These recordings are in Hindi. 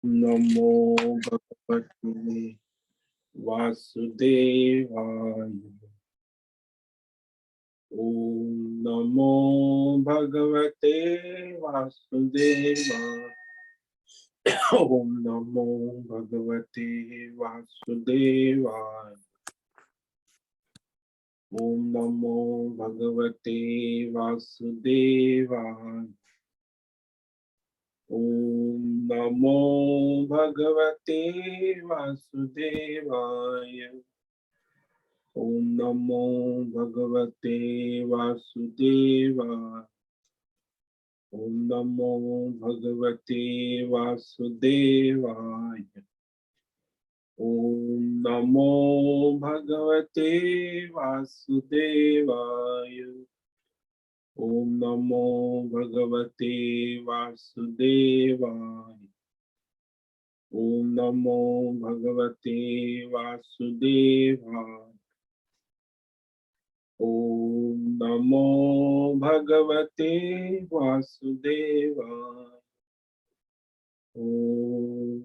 नमो भगवते वासुदेवाय। ओम नमो भगवते वासुदेवाय। ओम नमो भगवते वासुदेवाय। ओम नमो भगवते वासुदेवाय। ओम नमो भगवते वासुदेवाय। ओम नमो भगवते वासुदेवाय। ओम नमो भगवते वासुदेवाय। ओम नमो भगवते वासुदेवाय। ओम नमो भगवते वासुदेवाय। ओम नमो भगवते वासुदेवाय। ओम नमो भगवते वासुदेवाय। ओम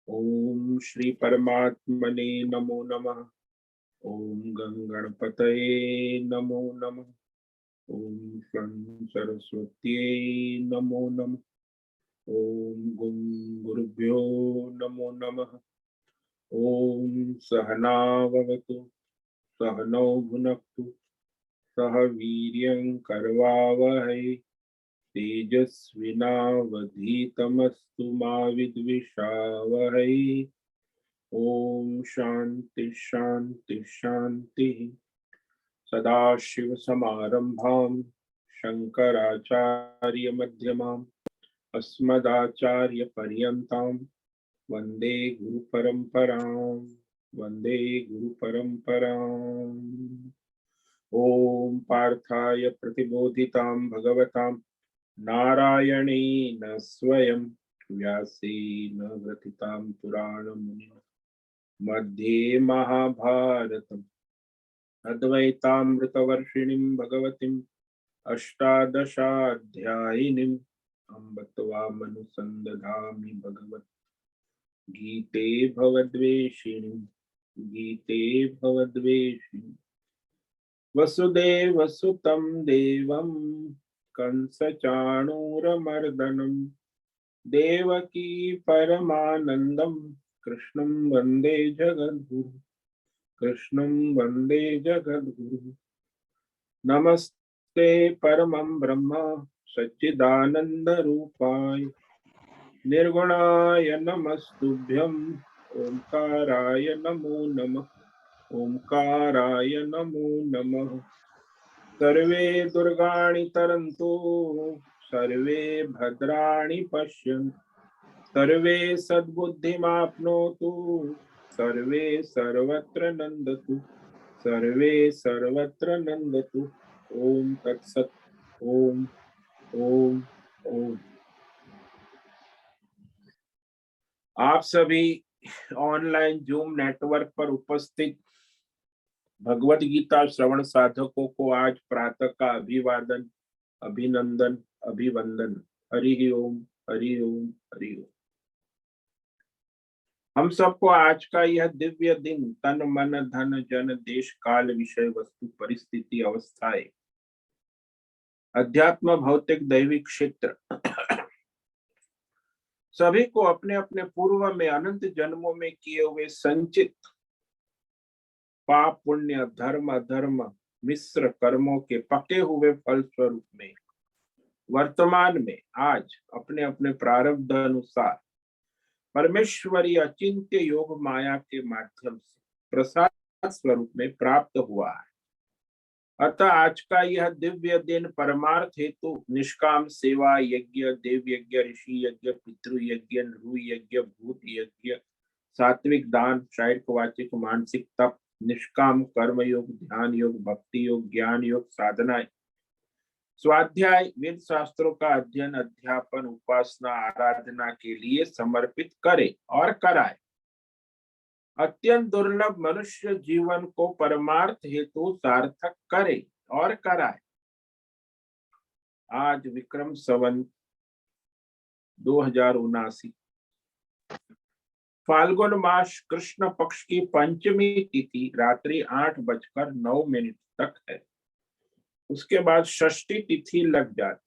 ओम श्री परमात्मने नमो नमः। ओम गंगणपतये नमो नमः। ओम शं सरस्वत्यै नमो नमः। ओम गुं गुरुभ्यो नमो नमः। ओम सहना भवतु सहनौ भुनक्तु सह वीर्यं करवावहै तेजस्विनावधीतमस्तु मा विद्विषावहै। ओम शांति शांति शांति। सदाशिवसमारंभां शंकराचार्यमध्यमाम् अस्मदाचार्यपर्यन्तां वन्दे गुरुपरम्पराम्। वन्दे गुरुपरम्पराम्। ओम पार्थाय प्रतिबोधितां भगवतां नारायणेन स्वयं व्यासेन ग्रथितां पुराणमुनिना मध्ये महाभारतम् अद्वैतामृतवर्षिणीं भगवतीम् अष्टादशाध्यायिनीम् अम्ब त्वामनुसन्दधामि भगवत् गीते भवद्वेषिणीम्। गीते भवद्वेषिणीम्। वसुदेवसुतं देवं कंसचाणूरमर्दनं देवकी परमानन्दं कृष्णं वन्दे जगद्गुरुं। कृष्णं वन्दे जगद्गुरुं। नमस्ते परमं ब्रह्म सच्चिदानन्दरूपाय निर्गुणाय नमस्तुभ्यं ओंकाराय नमो नमः। ओंकाराय नमो नमः। सर्वे दुर्गाणि तरन्तु सर्वे भद्राणि पश्यन्तु सर्वे सद्बुद्धिमाप्नोतु सर्वे सर्वत्र नन्दतु सर्वे सर्वत्र नन्दतु। ओम तत्सत्। ओम ओम ओम। आप सभी ऑनलाइन जूम नेटवर्क पर उपस्थित भगवत गीता श्रवण साधकों को आज प्रातः का अभिवादन अभिनंदन अभिवंदन। हरि ओम हरि ओम हरि ओम। हम सबको आज का यह दिव्य दिन तन मन धन जन देश काल विषय वस्तु परिस्थिति अवस्थाएं अध्यात्म भौतिक दैविक क्षेत्र सभी को अपने अपने पूर्व में अनंत जन्मों में किए हुए संचित पाप पुण्य धर्म अधर्म मिश्र कर्मों के पके हुए फल स्वरूप में वर्तमान में आज अपने अपने प्रारब्ध अनुसार परमेश्वरी अचिंत्य योग माया के माध्यम से प्रसाद स्वरूप में प्राप्त हुआ है। अतः आज का यह दिव्य दिन परमार्थ हेतु निष्काम सेवा यज्ञ देव यज्ञ ऋषि यज्ञ पितृ यज्ञ नृ यज्ञ भूत यज्ञ सात्विक दान शारीरिक वाचिक मानसिक तप निष्काम कर्म योग ध्यान योग भक्ति योग ज्ञान योग साधना स्वाध्याय वेद शास्त्रों का अध्ययन अध्यापन उपासना आराधना के लिए समर्पित करे और कराए। अत्यंत दुर्लभ मनुष्य जीवन को परमार्थ हेतु सार्थक करे और कराए। आज विक्रम संवत 2079 फाल्गुन मास कृष्ण पक्ष की पंचमी तिथि रात्रि 8:09 तक है। उसके बाद षष्ठी तिथि लग जाती।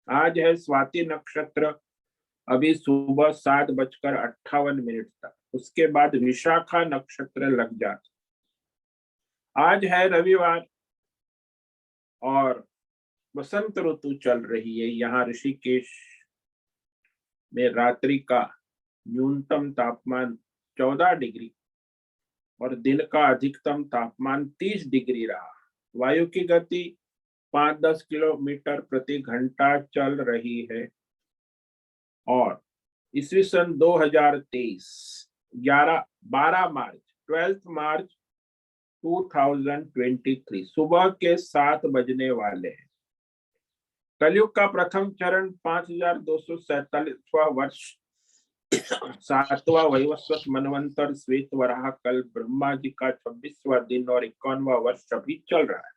आज है स्वाति नक्षत्र, अभी सुबह 7:58 तक। उसके बाद विशाखा नक्षत्र लग जाती। आज है रविवार और वसंत ऋतु चल रही है। यहाँ ऋषिकेश में रात्रि का न्यूनतम तापमान 14 डिग्री और दिन का अधिकतम तापमान 30 डिग्री रहा। वायु की गति 5-10 किलोमीटर प्रति घंटा चल रही है और ईस्वी सन 2023 12 मार्च 12 मार्च 2023 सुबह के 7 बजने वाले हैं। कलयुग का प्रथम चरण 5247वां वर्ष 7वां वैवस्वत मनवंतर श्वेत वराह कल ब्रह्मा जी का 26वां दिन और 51वां वर्ष अभी चल रहा है।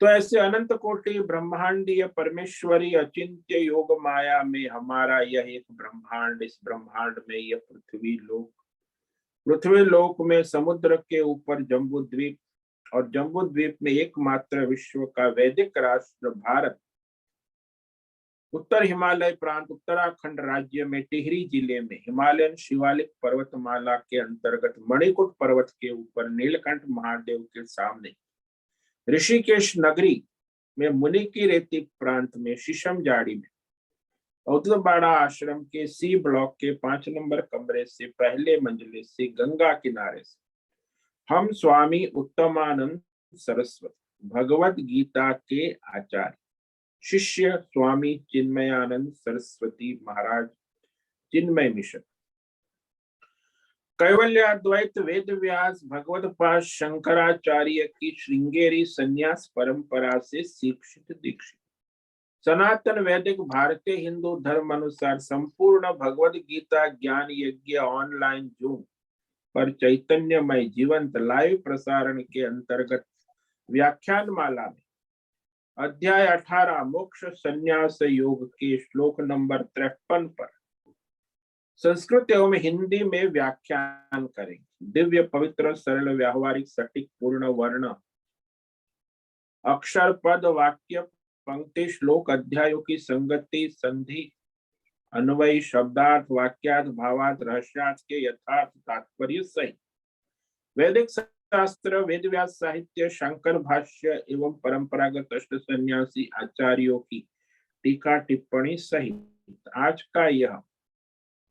तो ऐसे अनंत कोटि ब्रह्मांडीय परमेश्वरी अचिंत्य योग माया में हमारा यह एक ब्रह्मांड, इस ब्रह्मांड में यह पृथ्वी लोक में समुद्र के ऊपर जम्बू द्वीप और जम्बू द्वीप में एकमात्र विश्व का वैदिक राष्ट्र भारत, उत्तर हिमालय प्रांत उत्तराखंड राज्य में टिहरी जिले में हिमालयन शिवालिक पर्वतमाला के अंतर्गत मणिकूट पर्वत के ऊपर नीलकंठ महादेव के सामने ऋषिकेश नगरी में मुनि की रेती प्रांत में शीशम जाड़ी में औदबाड़ा आश्रम के सी ब्लॉक के 5 नंबर कमरे से पहले मंजिले से गंगा किनारे से हम स्वामी उत्तमानंद सरस्वती भगवत गीता के आचार्य शिष्य स्वामी चिन्मयानंद सरस्वती महाराज चिन्मय मिशन कैवल्याद्वैत वेद व्यास भगवत पाद शंकराचार्य की श्रृंगेरी संन्यास परंपरा से शिक्षित दीक्षित सनातन वैदिक भारतीय हिंदू धर्म अनुसार संपूर्ण भगवद गीता ज्ञान यज्ञ ऑनलाइन जूम पर चैतन्यमय जीवंत लाइव प्रसारण के अंतर्गत व्याख्यान माला में अध्याय 18 मोक्ष संन्यास योग के श्लोक नंबर 53 पर संस्कृत एवं हिंदी में व्याख्यान करेंगे। दिव्य पवित्र सरल व्यावहारिक सटीक पूर्ण वर्ण अक्षर पद वाक्य पंक्ति श्लोक अध्यायों की संगति संधि अन्वयी शब्दार्थ वाक्यार्थ भावार्थ रहस्यार्थ के यथार्थ तात्पर्य सहित वैदिक शास्त्र वेद व्यास साहित्य शंकर भाष्य एवं परंपरागत अष्ट सन्यासी आचार्यों की टीका टिप्पणी सहित आज का यह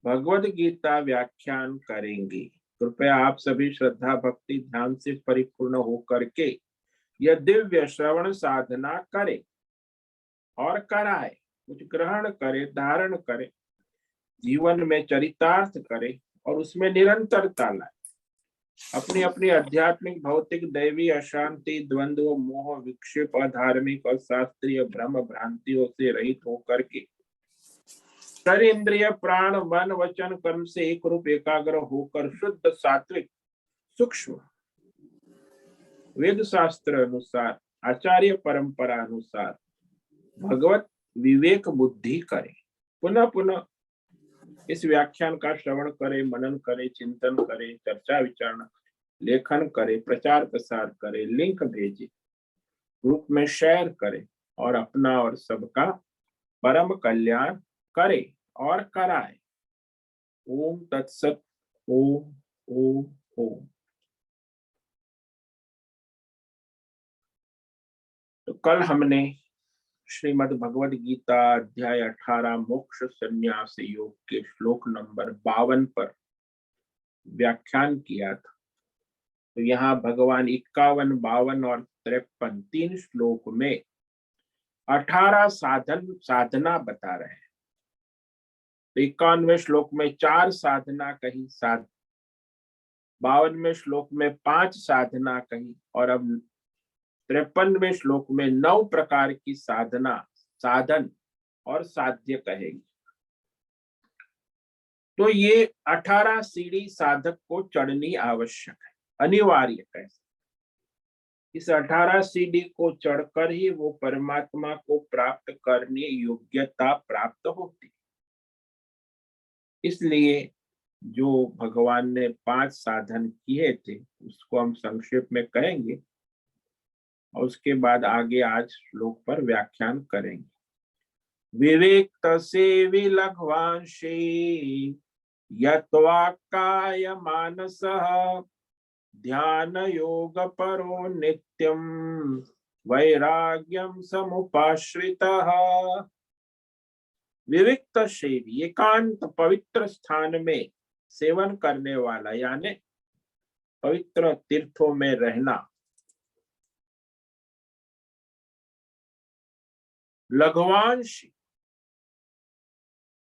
भगवद गीता व्याख्यान करेंगे। कृपया आप सभी श्रद्धा भक्ति ध्यान से परिपूर्ण होकर के यह दिव्य श्रवण साधना करें और कराए, कुछ ग्रहण करे, धारण करे, जीवन में चरितार्थ करे और उसमें निरंतरता लाए। अपनी अपनी आध्यात्मिक भौतिक दैवी अशांति द्वंद्व मोह विक्षेप अधार्मिक और शास्त्रीय भ्रम भ्रांतियों से रहित होकर के शरीर इंद्रिय प्राण मन वचन कर्म से एक रूप एकाग्र होकर शुद्ध सात्विक सूक्ष्म वेद शास्त्र अनुसार आचार्य परंपरा अनुसार भगवत विवेक बुद्धि करें। पुनः पुनः इस व्याख्यान का श्रवण करें, मनन करें, चिंतन करें, चर्चा विचारणा लेखन करें, प्रचार प्रसार करें, लिंक भेजें, ग्रुप में शेयर करें और अपना और सबका परम कल्याण करे और कराए। ओम तत्सत। ओम ओम ओम। तो कल हमने श्रीमद् भगवद गीता अध्याय 18 मोक्ष संन्यास योग के श्लोक नंबर 52 पर व्याख्यान किया था। तो यहाँ भगवान 51, 52 और 53 तीन श्लोक में 18 साधना बता रहे हैं। 51वें श्लोक में 4 साधना कही, 52वें श्लोक में 5 साधना कही और अब 53वें श्लोक में 9 प्रकार की साधना, साधन और साध्य कहेगी। तो ये 18 सीढ़ी साधक को चढ़नी आवश्यक है, अनिवार्य है। इस 18 सीढ़ी को चढ़कर ही वो परमात्मा को प्राप्त करने योग्यता प्राप्त होती। इसलिए जो भगवान ने 5 साधन किए थे उसको हम संक्षेप में कहेंगे और उसके बाद आगे आज श्लोक पर व्याख्यान करेंगे। विवेक सेवी लघ्वांशे यत्वाक्काय मानसः ध्यान योग परो नित्यम वैराग्यम समुपाश्रितः। विविक्त सेवी एकांत पवित्र स्थान में सेवन करने वाला यानी पवित्र तीर्थों में रहना, लघ्वांशी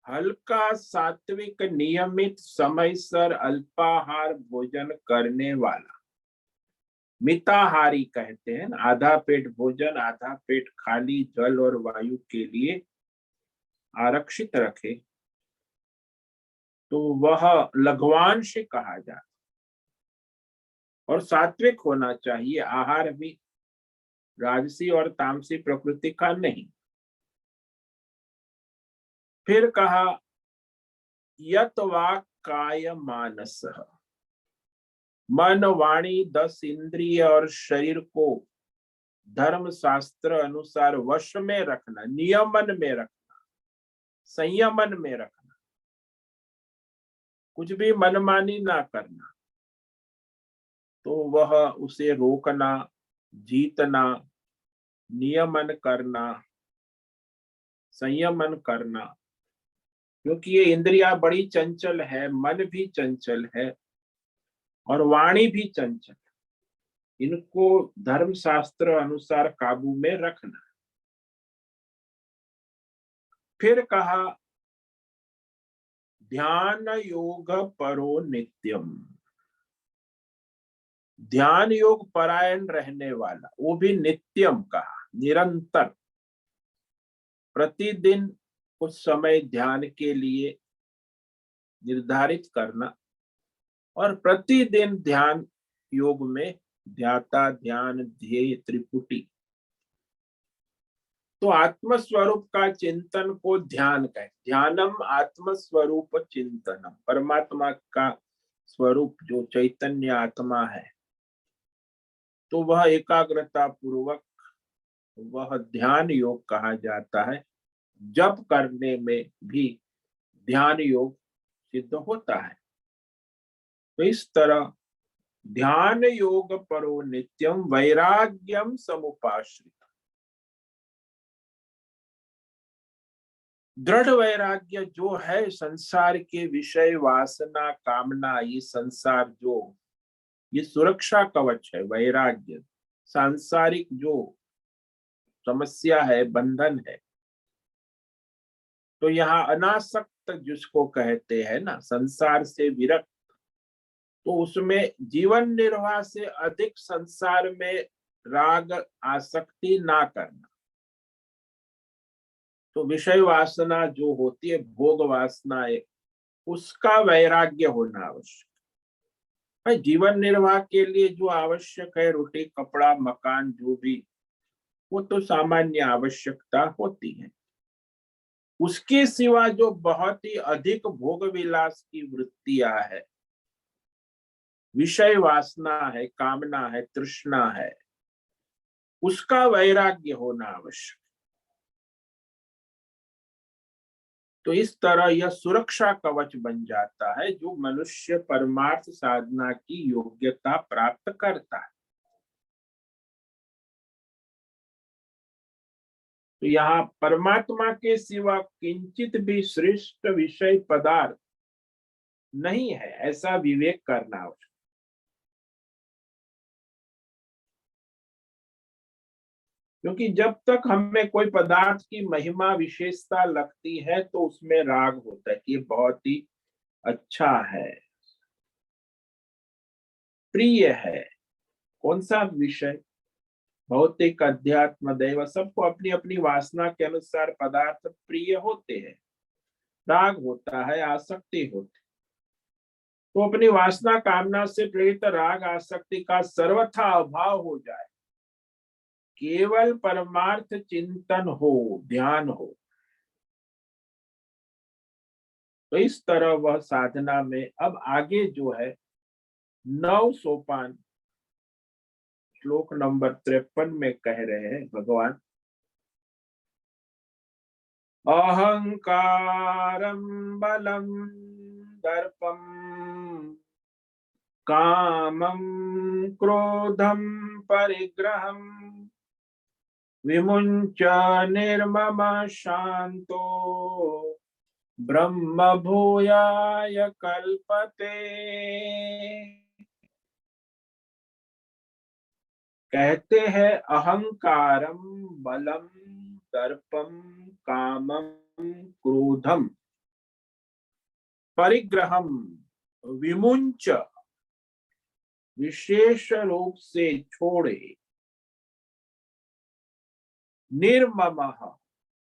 हल्का सात्विक नियमित समयसर अल्पाहार भोजन करने वाला, मिताहारी कहते हैं, आधा पेट भोजन आधा पेट खाली जल और वायु के लिए आरक्षित रखे तो वह लघ्वांश कहा जाता। और सात्विक होना चाहिए, आहार भी राजसी और तामसी प्रकृति का नहीं। फिर कहा यत वाक् काय मानस, मन वाणी 10 इंद्रिय और शरीर को धर्म शास्त्र अनुसार वश में रखना, नियमन में रखना, संयमन में रखना, कुछ भी मनमानी ना करना, तो वह उसे रोकना, जीतना, नियमन करना, संयमन करना। क्योंकि ये इंद्रियां बड़ी चंचल है, मन भी चंचल है और वाणी भी चंचल, इनको धर्म शास्त्र अनुसार काबू में रखना। फिर कहा ध्यान योग परो नित्यम, ध्यान योग परायण रहने वाला, वो भी नित्यम कहा, निरंतर, प्रतिदिन कुछ समय ध्यान के लिए निर्धारित करना और प्रतिदिन ध्यान योग में ध्याता ध्यान ध्येय त्रिपुटी। तो आत्मस्वरूप का चिंतन को ध्यान कहे, ध्यानम आत्मस्वरूप चिंतनम, परमात्मा का स्वरूप जो चैतन्य आत्मा है, तो वह एकाग्रता पूर्वक वह ध्यान योग कहा जाता है। जप करने में भी ध्यान योग सिद्ध होता है। तो इस तरह ध्यान योग परो नित्यम वैराग्यम समुपाश्रित, दृढ़ वैराग्य जो है संसार के विषय वासना कामना, ये संसार जो ये सुरक्षा कवच है, वैराग्य सांसारिक जो समस्या है, बंधन है। तो यहाँ अनासक्त जिसको कहते हैं ना, संसार से विरक्त, तो उसमें जीवन निर्वाह से अधिक संसार में राग आसक्ति ना करना। तो विषय वासना जो होती है, भोग वासना है, उसका वैराग्य होना आवश्यक है। जीवन निर्वाह के लिए जो आवश्यक है, रोटी कपड़ा मकान जो भी, वो तो सामान्य आवश्यकता होती है। उसके सिवा जो बहुत ही अधिक भोग विलास की वृत्तियां है, विषय वासना है, कामना है, तृष्णा है, उसका वैराग्य होना आवश्यक। तो इस तरह यह सुरक्षा कवच बन जाता है जो मनुष्य परमार्थ साधना की योग्यता प्राप्त करता है। तो यहाँ परमात्मा के सिवा किंचित भी श्रेष्ठ विषय पदार्थ नहीं है, ऐसा विवेक करना आवश्यक। क्योंकि जब तक हमें कोई पदार्थ की महिमा विशेषता लगती है तो उसमें राग होता है कि ये बहुत ही अच्छा है, प्रिय है। कौन सा विषय, भौतिक अध्यात्म दैव, सबको अपनी अपनी वासना के अनुसार पदार्थ प्रिय होते हैं। राग होता है, आसक्ति होती। तो अपनी वासना कामना से प्रेरित राग आसक्ति का सर्वथा अभाव हो जाए, केवल परमार्थ चिंतन हो, ध्यान हो, तो इस तरह वह साधना में अब आगे जो है 9 सोपान श्लोक नंबर 53 में कह रहे हैं भगवान, अहंकारं बलं दर्पं कामं क्रोधं परिग्रहं विमुञ्च निर्मम शांतो ब्रह्म भूयाय कल्पते। कहते हैं अहंकारम बलम दर्पम कामम क्रोधम परिग्रहम विमुंच, विशेष रूप से छोड़े, निर्मम,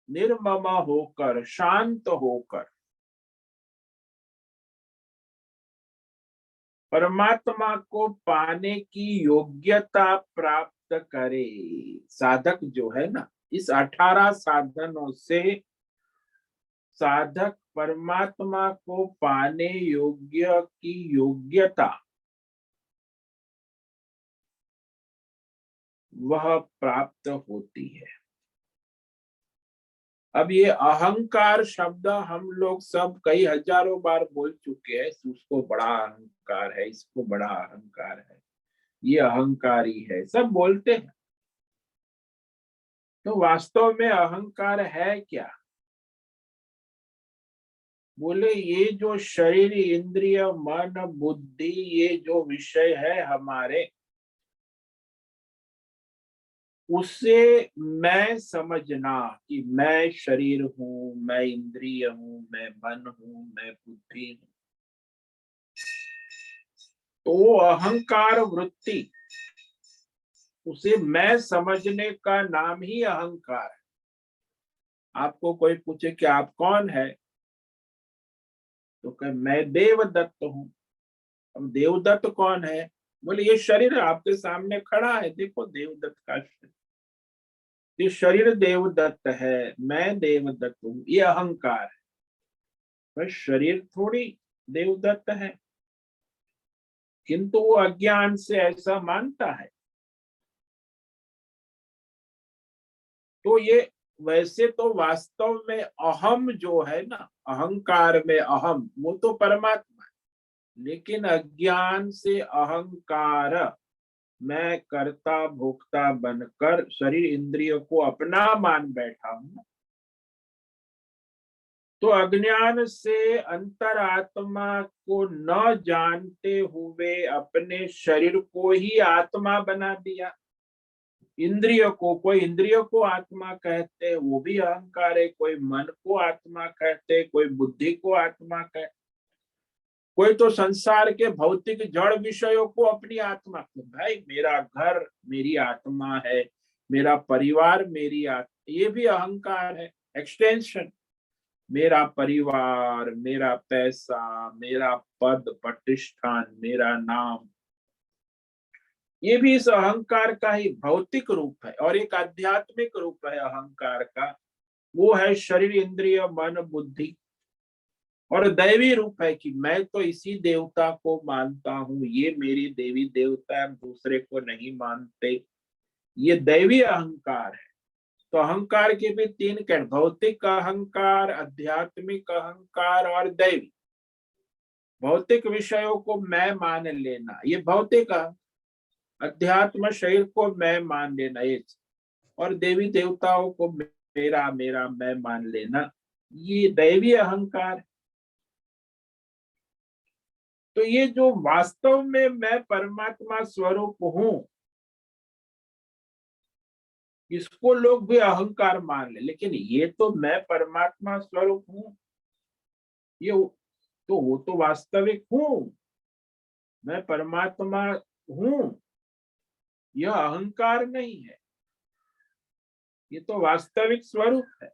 निर्मम होकर, शांत होकर, परमात्मा को पाने की योग्यता प्राप्त करे। साधक जो है ना, इस 18 साधनों से साधक परमात्मा को पाने योग्य की योग्यता वह प्राप्त होती है। अब ये अहंकार शब्द हम लोग सब कई हजारों बार बोल चुके हैं, उसको बड़ा अहंकार है, इसको बड़ा अहंकार है, ये अहंकारी है, सब बोलते हैं। तो वास्तव में अहंकार है क्या? बोले ये जो शरीर इंद्रिय मन बुद्धि ये जो विषय है हमारे, उसे मैं समझना कि मैं शरीर हूं, मैं इंद्रिय हूं, मैं मन हूं, मैं बुद्धि हूं, तो अहंकार वृत्ति, उसे मैं समझने का नाम ही अहंकार है। आपको कोई पूछे कि आप कौन है, तो कहे मैं देवदत्त हूं। अब देवदत्त कौन है? बोले ये शरीर आपके सामने खड़ा है, देखो देवदत्त का शरीर, ये शरीर देवदत्त है, मैं देवदत्त हूं, ये अहंकार है। पर शरीर थोड़ी देवदत्त है, किंतु वो अज्ञान से ऐसा मानता है। तो ये वैसे तो वास्तव में अहम जो है ना, अहंकार में अहम वो तो परमात्मा है, लेकिन अज्ञान से अहंकार, मैं कर्ता भोक्ता बनकर शरीर इंद्रियों को अपना मान बैठा हूं। तो अज्ञान से अंतरात्मा को न जानते हुए अपने शरीर को ही आत्मा बना दिया। इंद्रियों को, कोई इंद्रियों को आत्मा कहते, वो भी अहंकार है। कोई मन को आत्मा कहते, कोई बुद्धि को आत्मा कहते, कोई तो संसार के भौतिक जड़ विषयों को अपनी आत्मा। तो भाई मेरा घर मेरी आत्मा है, मेरा परिवार मेरी आत्मा, ये भी अहंकार है, एक्सटेंशन। मेरा परिवार, मेरा पैसा, मेरा पद प्रतिष्ठान, मेरा नाम, ये भी इस अहंकार का ही भौतिक रूप है। और एक आध्यात्मिक रूप है अहंकार का, वो है शरीर इंद्रिय मन बुद्धि। और दैवी रूप है कि मैं तो इसी देवता को मानता हूं, ये मेरी देवी देवता है, दूसरे को नहीं मानते, ये दैवी अहंकार है। तो अहंकार के भी 3 कैट, भौतिक अहंकार, आध्यात्मिक अहंकार और दैवी। भौतिक विषयों को मैं मान लेना, ये भौतिक अध्यात्म शरीर को मैं मान लेना ये, और देवी देवताओं को मेरा मेरा मैं मान लेना, ये दैवी अहंकार। तो ये जो वास्तव में मैं परमात्मा स्वरूप हूं, इसको लोग भी अहंकार मान ले, लेकिन ये तो मैं परमात्मा स्वरूप हूं, ये तो वो तो वास्तविक हूं, मैं परमात्मा हूं, यह अहंकार नहीं है, ये तो वास्तविक स्वरूप है।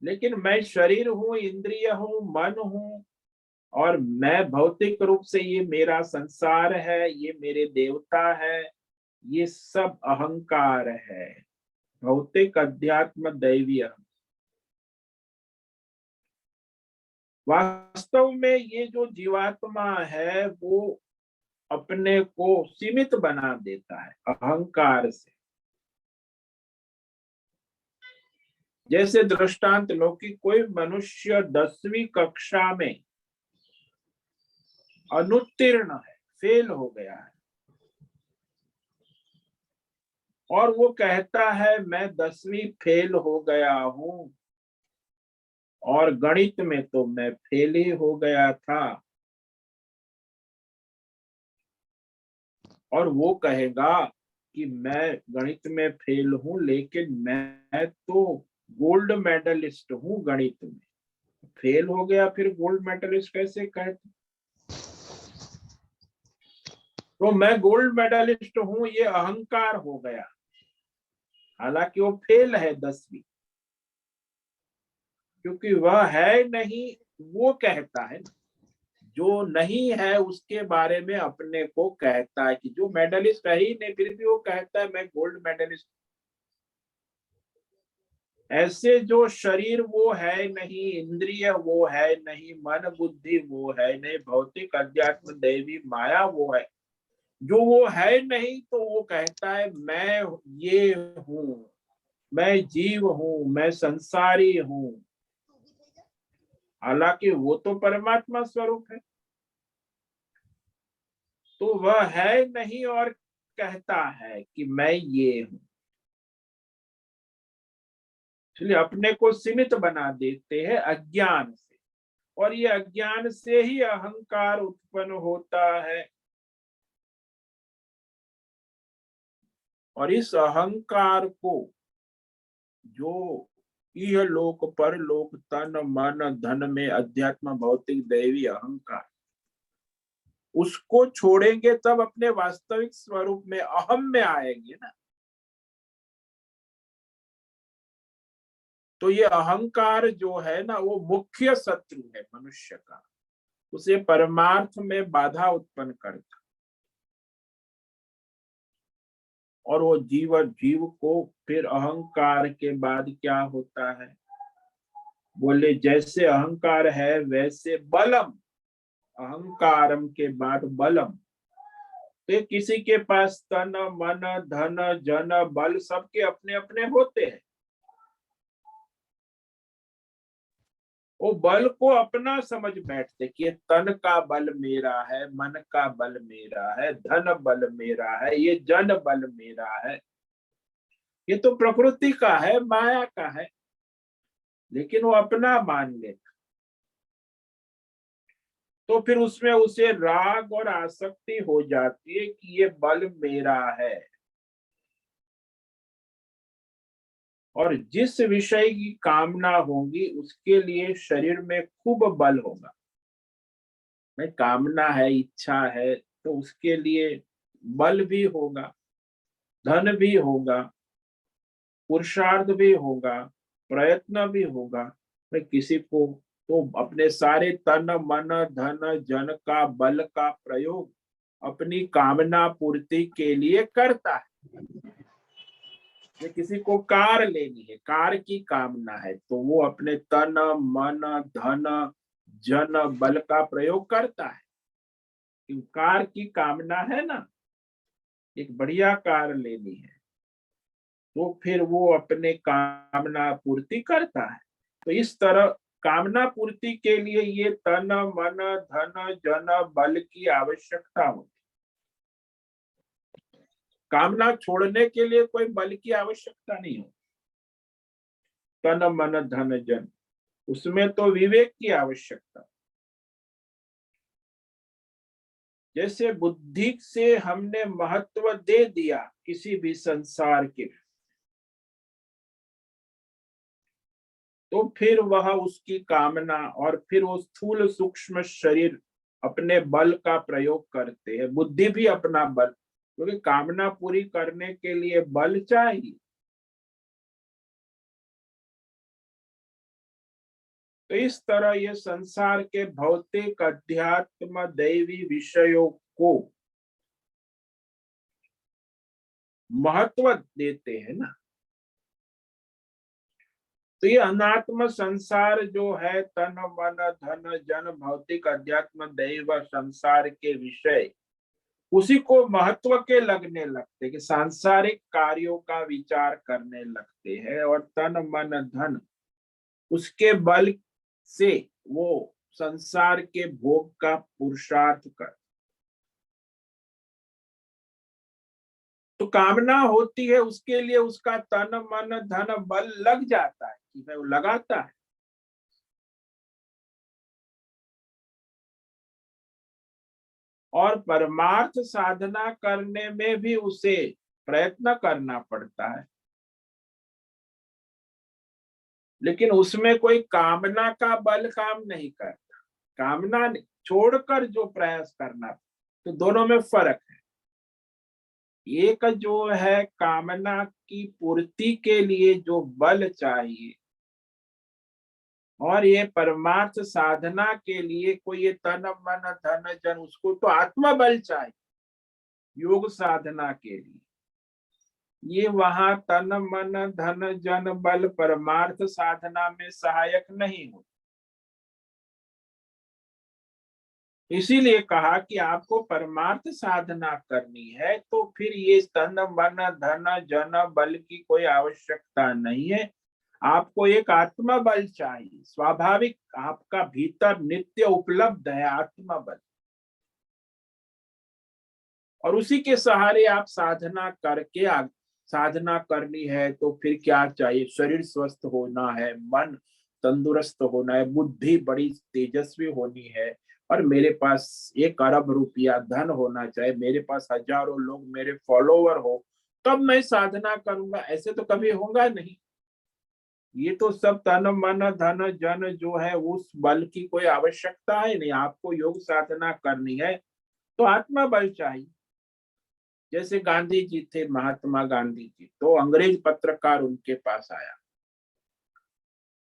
लेकिन मैं शरीर हूं, इंद्रिय हूं, मन हूं, और मैं भौतिक रूप से, ये मेरा संसार है, ये मेरे देवता है, ये सब अहंकार है। भौतिक, अध्यात्म, दैवी अहंकार। वास्तव में ये जो जीवात्मा है वो अपने को सीमित बना देता है अहंकार से। जैसे दृष्टांत लो कि कोई मनुष्य 10वीं कक्षा में अनुत्तीर्ण है, फेल हो गया है, और वो कहता है मैं 10वीं फेल हो गया हूं, और गणित में तो मैं फेल ही हो गया था। और वो कहेगा कि मैं गणित में फेल हूं, लेकिन मैं तो गोल्ड मेडलिस्ट हूं गणित में। फेल हो गया फिर गोल्ड मेडलिस्ट कैसे कहते? तो मैं गोल्ड मेडलिस्ट हूं, ये अहंकार हो गया, हालांकि वो फेल है 10वीं, क्योंकि वह है नहीं। वो कहता है ना, जो नहीं है उसके बारे में अपने को कहता है कि जो मेडलिस्ट है ही नहीं, फिर भी वो कहता है मैं गोल्ड मेडलिस्ट। ऐसे जो शरीर वो है नहीं, इंद्रिय वो है नहीं, मन बुद्धि वो है नहीं, भौतिक, अध्यात्म, दैवी, माया वो है, जो वो है नहीं, तो वो कहता है मैं ये हूं, मैं जीव हूं, मैं संसारी हूं। हालांकि वो तो परमात्मा स्वरूप है। तो वह है नहीं और कहता है कि मैं ये हूं। इसलिए अपने को सीमित बना देते हैं अज्ञान से, और ये अज्ञान से ही अहंकार उत्पन्न होता है। और इस अहंकार को जो यह लोक परलोक, तन मन धन में, अध्यात्म, भौतिक, दैवी अहंकार, उसको छोड़ेंगे तब अपने वास्तविक स्वरूप में, अहम में आएंगे ना। तो ये अहंकार जो है ना, वो मुख्य शत्रु है मनुष्य का। उसे परमार्थ में बाधा उत्पन्न करता, और वो जीव को फिर अहंकार के बाद क्या होता है? बोले जैसे अहंकार है वैसे बलम, अहंकारम के बाद बलम। तो किसी के पास तन मन धन जन बल सबके अपने अपने होते हैं। वो बल को अपना समझ बैठते कि ये तन का बल मेरा है, मन का बल मेरा है, धन बल मेरा है, ये जन बल मेरा है, ये तो प्रकृति का है, माया का है। लेकिन वो अपना मान लेता, तो फिर उसमें उसे राग और आसक्ति हो जाती है कि ये बल मेरा है। और जिस विषय की कामना होगी उसके लिए शरीर में खूब बल होगा। में कामना है, इच्छा है, तो उसके लिए बल भी होगा, धन भी होगा, पुरुषार्थ भी होगा, प्रयत्न भी भाई किसी को तो अपने सारे तन मन धन जन का बल का प्रयोग अपनी कामना पूर्ति के लिए करता है। ये किसी को कार लेनी है, कार की कामना है, तो वो अपने तन मन धन जन बल का प्रयोग करता है। कार की कामना है ना, एक बढ़िया कार लेनी है, तो फिर वो अपने कामना पूर्ति करता है। तो इस तरह कामना पूर्ति के लिए ये तन मन धन जन बल की आवश्यकता होती। कामना छोड़ने के लिए कोई बल की आवश्यकता नहीं हो। तन मन धन जन, उसमें तो विवेक की आवश्यकता। जैसे बुद्धि से हमने महत्व दे दिया किसी भी संसार के, तो फिर वह उसकी कामना, और फिर वो स्थूल सूक्ष्म शरीर अपने बल का प्रयोग करते हैं, बुद्धि भी अपना बल, क्योंकि कामना पूरी करने के लिए बल चाहिए। तो इस तरह ये संसार के भौतिक अध्यात्म दैवी विषयों को महत्व देते हैं ना। तो ये अनात्म संसार जो है, तन मन धन जन भौतिक अध्यात्म दैव संसार के विषय, उसी को महत्व के लगने लगते कि सांसारिक कार्यों का विचार करने लगते हैं, और तन मन धन उसके बल से वो संसार के भोग का पुरुषार्थ कर। तो कामना होती है, उसके लिए उसका तन मन धन बल लग जाता है कि भाई वो लगाता है। और परमार्थ साधना करने में भी उसे प्रयत्न करना पड़ता है, लेकिन उसमें कोई कामना का बल काम नहीं करता। कामना छोड़कर जो प्रयास करना, तो दोनों में फर्क है। एक जो है कामना की पूर्ति के लिए जो बल चाहिए, और ये परमार्थ साधना के लिए कोई ये तन मन धन जन, उसको तो आत्मा बल चाहिए योग साधना के लिए। ये वहां तन मन धन जन बल परमार्थ साधना में सहायक नहीं हो। इसीलिए कहा कि आपको परमार्थ साधना करनी है तो फिर ये तन मन धन जन बल की कोई आवश्यकता नहीं है। आपको एक आत्मा बल चाहिए, स्वाभाविक आपका भीतर नित्य उपलब्ध है आत्मा बल, और उसी के सहारे आप साधना करके साधना करनी है। तो फिर क्या चाहिए? शरीर स्वस्थ होना है, मन तंदुरुस्त होना है, बुद्धि बड़ी तेजस्वी होनी है, और मेरे पास 1 अरब रुपया धन होना चाहिए, मेरे पास हजारों लोग मेरे फॉलोवर हो, तब मैं साधना करूंगा। ऐसे तो कभी होगा नहीं। ये तो सब तन मन धन जन जो है उस बल की कोई आवश्यकता है नहीं। आपको योग साधना करनी है तो आत्मा बल चाहिए। जैसे गांधी जी थे, महात्मा गांधी जी, तो अंग्रेज पत्रकार उनके पास आया।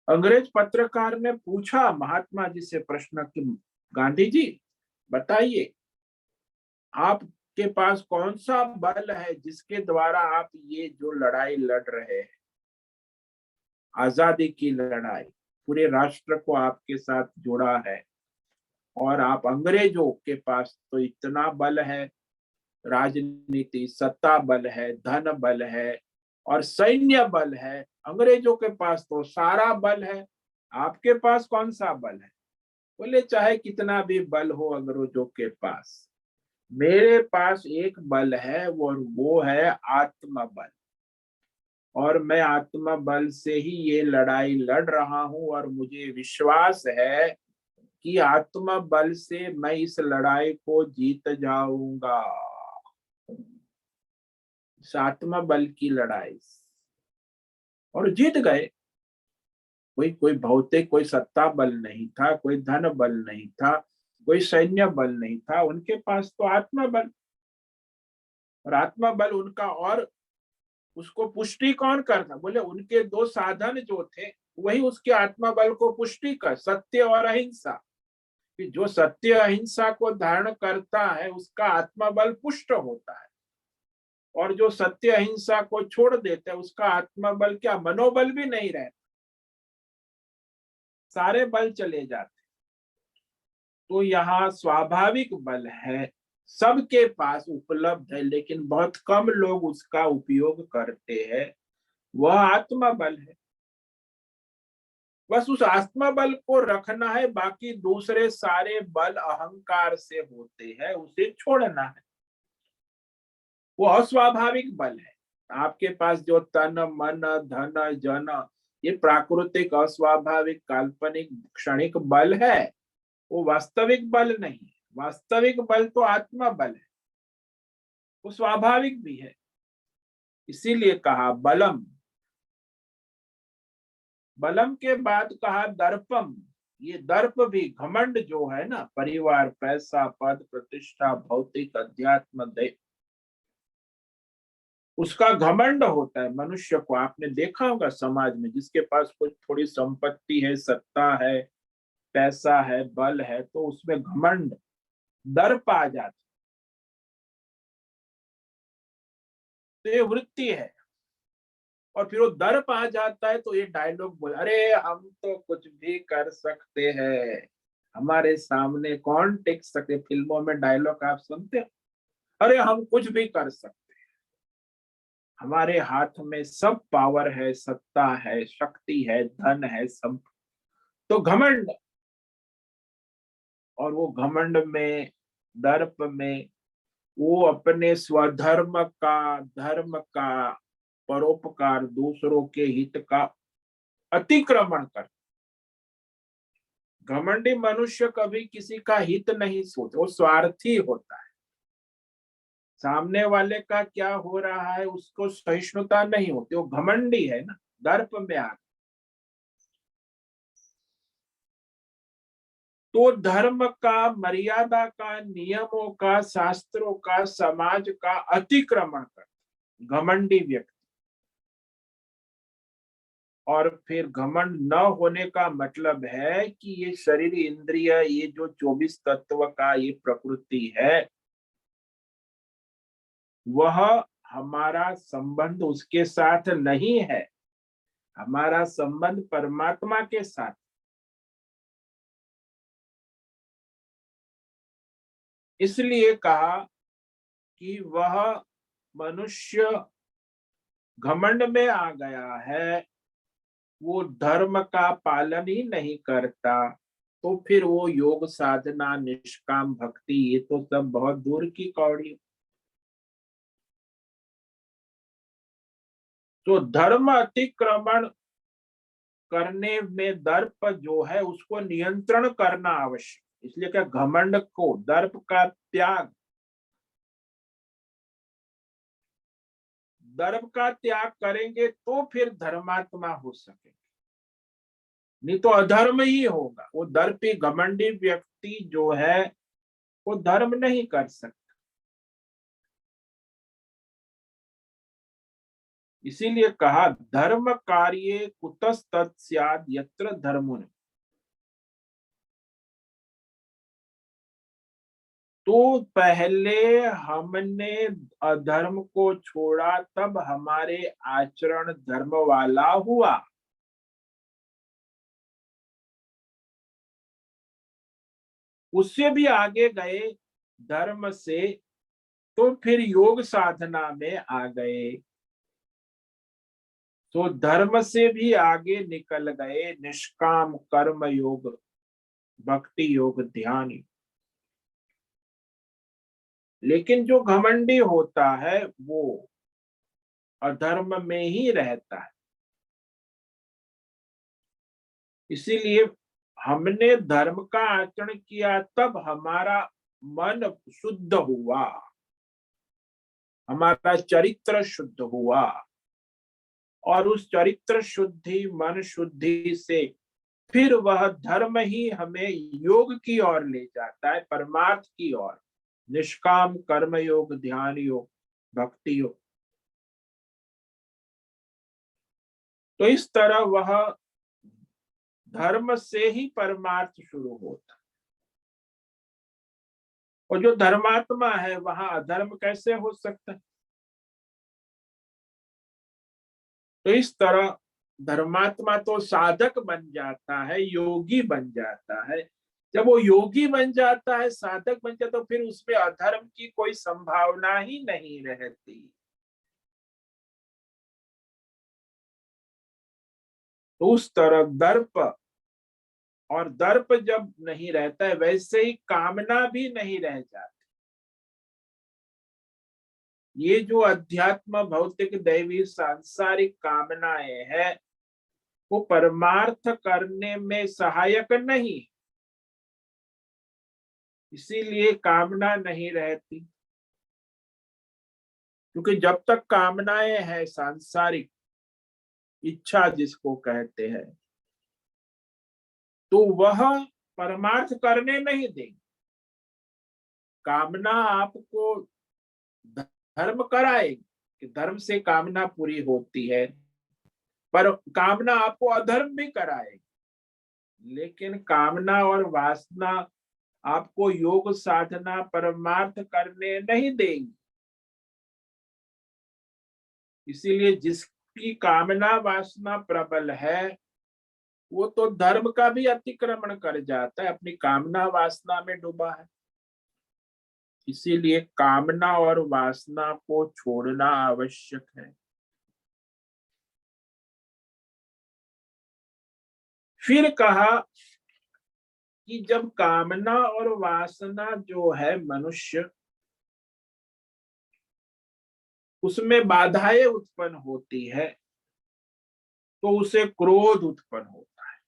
अंग्रेज पत्रकार ने पूछा महात्मा जी से प्रश्न कि गांधी जी बताइए, आपके पास कौन सा बल है जिसके द्वारा आप ये जो लड़ाई लड़ रहे हैं, आजादी की लड़ाई, पूरे राष्ट्र को आपके साथ जुड़ा है, और आप अंग्रेजों के पास तो इतना बल है, राजनीति सत्ता बल है, धन बल है, और सैन्य बल है। अंग्रेजों के पास तो सारा बल है, आपके पास कौन सा बल है? बोले चाहे कितना भी बल हो अंग्रेजों के पास, मेरे पास एक बल है, वो है आत्मा बल, और मैं आत्मा बल से ही ये लड़ाई लड़ रहा हूं, और मुझे विश्वास है कि आत्मा बल से मैं इस लड़ाई को जीत जाऊंगा। आत्मा बल की लड़ाई, और जीत गए। कोई कोई भौतिक कोई सत्ता बल नहीं था, कोई धन बल नहीं था, कोई सैन्य बल नहीं था, उनके पास तो आत्मा बल। और आत्मा बल उनका, और उसको पुष्टि कौन करता? बोले उनके 2 साधन जो थे वही उसके आत्मा बल को पुष्टि कर, सत्य और अहिंसा। कि जो सत्य अहिंसा को धारण करता है उसका आत्मा बल पुष्ट होता है, और जो सत्य अहिंसा को छोड़ देता है उसका आत्मा बल क्या, मनोबल भी नहीं रहता, सारे बल चले जाते। तो यहाँ स्वाभाविक बल है, सबके पास उपलब्ध है, लेकिन बहुत कम लोग उसका उपयोग करते हैं, वह आत्मा बल है। बस उस आत्मा बल को रखना है, बाकी दूसरे सारे बल अहंकार से होते हैं, उसे छोड़ना है। वो अस्वाभाविक बल है। आपके पास जो तन मन धन जन, ये प्राकृतिक अस्वाभाविक काल्पनिक क्षणिक बल है, वो वास्तविक बल नहीं है। वास्तविक बल तो आत्मा बल है, वो स्वाभाविक भी है। इसीलिए कहा बलम। बलम के बाद कहा दर्पम। ये दर्प भी, घमंड जो है ना, परिवार पैसा पद प्रतिष्ठा भौतिक अध्यात्म उसका घमंड होता है। मनुष्य को आपने देखा होगा समाज में, जिसके पास कुछ थोड़ी संपत्ति है, सत्ता है, पैसा है, बल है, तो उसमें घमंड, दर्प आ जाता। तो ये वृत्ति है। और फिर वो दर्प आ जाता है तो ये डायलॉग बोल, अरे हम तो कुछ भी कर सकते हैं, हमारे सामने कौन टिक सकते। फिल्मों में डायलॉग आप सुनते हो, अरे हम कुछ भी कर सकते, हमारे हाथ में सब पावर है, सत्ता है, शक्ति है, धन है, सब। तो घमंड, और वो घमंड में, दर्प में, वो अपने स्वधर्म का, धर्म का, परोपकार, दूसरों के हित का अतिक्रमण कर। घमंडी मनुष्य कभी किसी का हित नहीं सोचता, वो स्वार्थी होता है। सामने वाले का क्या हो रहा है उसको सहिष्णुता नहीं होती, वो घमंडी है ना, दर्प में आ। तो धर्म का, मर्यादा का, नियमों का, शास्त्रों का, समाज का अतिक्रमण कर घमंडी व्यक्ति। और फिर घमंड न होने का मतलब है कि ये शरीर, इंद्रिय, ये जो 24 तत्व का ये प्रकृति है, वह हमारा संबंध उसके साथ नहीं है, हमारा संबंध परमात्मा के साथ। इसलिए कहा कि वह मनुष्य घमंड में आ गया है, वो धर्म का पालन ही नहीं करता, तो फिर वो योग साधना, निष्काम भक्ति, ये तो सब बहुत दूर की कौड़ी। तो धर्म अतिक्रमण करने में दर्प जो है उसको नियंत्रण करना आवश्यक। इसलिए क्या, घमंड को, दर्प का त्याग, दर्प का त्याग करेंगे तो फिर धर्मात्मा हो सके, नहीं तो अधर्म ही होगा। वो दर्पी घमंडी व्यक्ति जो है वो धर्म नहीं कर सकता। इसीलिए कहा, धर्म कार्ये कुतस्तत् स्याद् यत्र धर्मो। तो पहले हमने अधर्म को छोड़ा, तब हमारे आचरण धर्म वाला हुआ। उससे भी आगे गए धर्म से, तो फिर योग साधना में आ गए, तो धर्म से भी आगे निकल गए निष्काम कर्म योग, भक्ति योग, ध्यान योग। लेकिन जो घमंडी होता है वो अधर्म में ही रहता है। इसीलिए हमने धर्म का आचरण किया, तब हमारा मन शुद्ध हुआ, हमारा चरित्र शुद्ध हुआ, और उस चरित्र शुद्धि, मन शुद्धि से फिर वह धर्म ही हमें योग की ओर ले जाता है, परमार्थ की ओर, निष्काम कर्म योग, ध्यान योग, भक्ति योग। तो इस तरह वह धर्म से ही परमार्थ शुरू होता। और जो धर्मात्मा है वहां अधर्म कैसे हो सकता है। तो इस तरह धर्मात्मा तो साधक बन जाता है, योगी बन जाता है। जब वो योगी बन जाता है, साधक बन जाता है, तो फिर उसमें अधर्म की कोई संभावना ही नहीं रहती। तो उस तरह दर्प, और दर्प जब नहीं रहता है, वैसे ही कामना भी नहीं रह जाती। ये जो अध्यात्म, भौतिक, दैवी, सांसारिक कामनाएं हैं, वो परमार्थ करने में सहायक नहीं, इसीलिए कामना नहीं रहती। क्योंकि जब तक कामनाएं हैं, सांसारिक इच्छा जिसको कहते हैं, तो वह परमार्थ करने नहीं देंगे। कामना आपको धर्म कराएगी, कि धर्म से कामना पूरी होती है, पर कामना आपको अधर्म भी कराएगी, लेकिन कामना और वासना आपको योग साधना परमार्थ करने नहीं देंगी। इसीलिए जिसकी कामना वासना प्रबल है, वो तो धर्म का भी अतिक्रमण कर जाता है, अपनी कामना वासना में डूबा है। इसीलिए कामना और वासना को छोड़ना आवश्यक है। फिर कहा कि जब कामना और वासना जो है मनुष्य, उसमें बाधाएं उत्पन्न होती है, तो उसे क्रोध उत्पन्न होता है।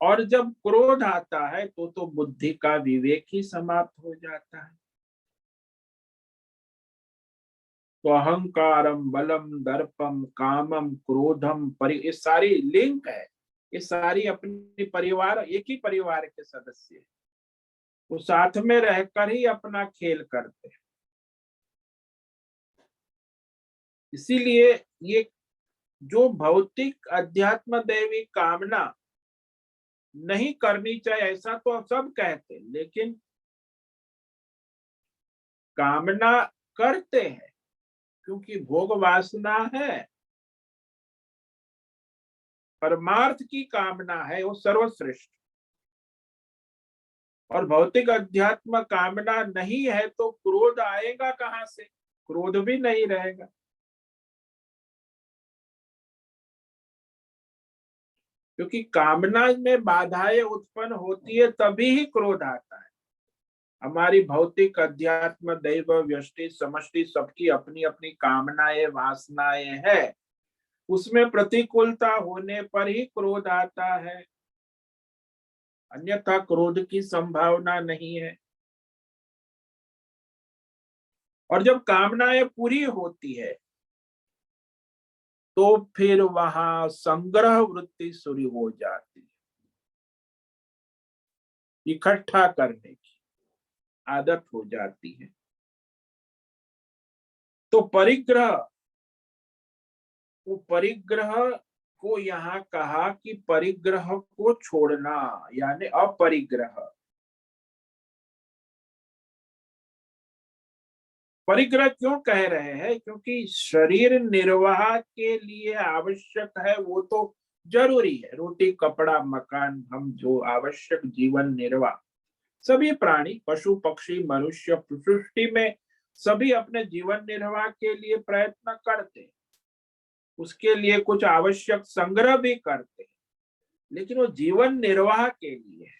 और जब क्रोध आता है तो बुद्धि का विवेक ही समाप्त हो जाता है। तो अहंकारम बलम दर्पम कामम क्रोधम ये सारी लिंक है। ये सारी अपनी परिवार, एक ही परिवार के सदस्य है। वो साथ में रहकर ही अपना खेल करते हैं। इसीलिए ये जो भौतिक अध्यात्म दैवी कामना नहीं करनी चाहिए, ऐसा तो सब कहते हैं, लेकिन कामना करते हैं क्योंकि भोग वासना है। परमार्थ की कामना है वो सर्वश्रेष्ठ। और भौतिक अध्यात्म कामना नहीं है तो क्रोध आएगा कहां से? क्रोध भी नहीं रहेगा। क्योंकि कामना में बाधाएं उत्पन्न होती है तभी ही क्रोध आता है। हमारी भौतिक अध्यात्म दैव व्यष्टि समष्टि सबकी अपनी अपनी कामनाएं वासनाएं है, उसमें प्रतिकूलता होने पर ही क्रोध आता है, अन्यथा क्रोध की संभावना नहीं है। और जब कामनाएं पूरी होती है तो फिर वहां संग्रह वृत्ति शुरू हो जाती है, इकट्ठा करने की आदत हो जाती है। तो परिग्रह को यहाँ कहा कि परिग्रह को छोड़ना, यानी अपरिग्रह। परिग्रह क्यों कह रहे हैं? क्योंकि शरीर निर्वाह के लिए आवश्यक है वो तो जरूरी है, रोटी कपड़ा मकान, हम जो आवश्यक जीवन निर्वाह, सभी प्राणी पशु पक्षी मनुष्य सृष्टि में सभी अपने जीवन निर्वाह के लिए प्रयत्न करते हैं, उसके लिए कुछ आवश्यक संग्रह भी करते हैं, लेकिन वो जीवन निर्वाह के लिए है।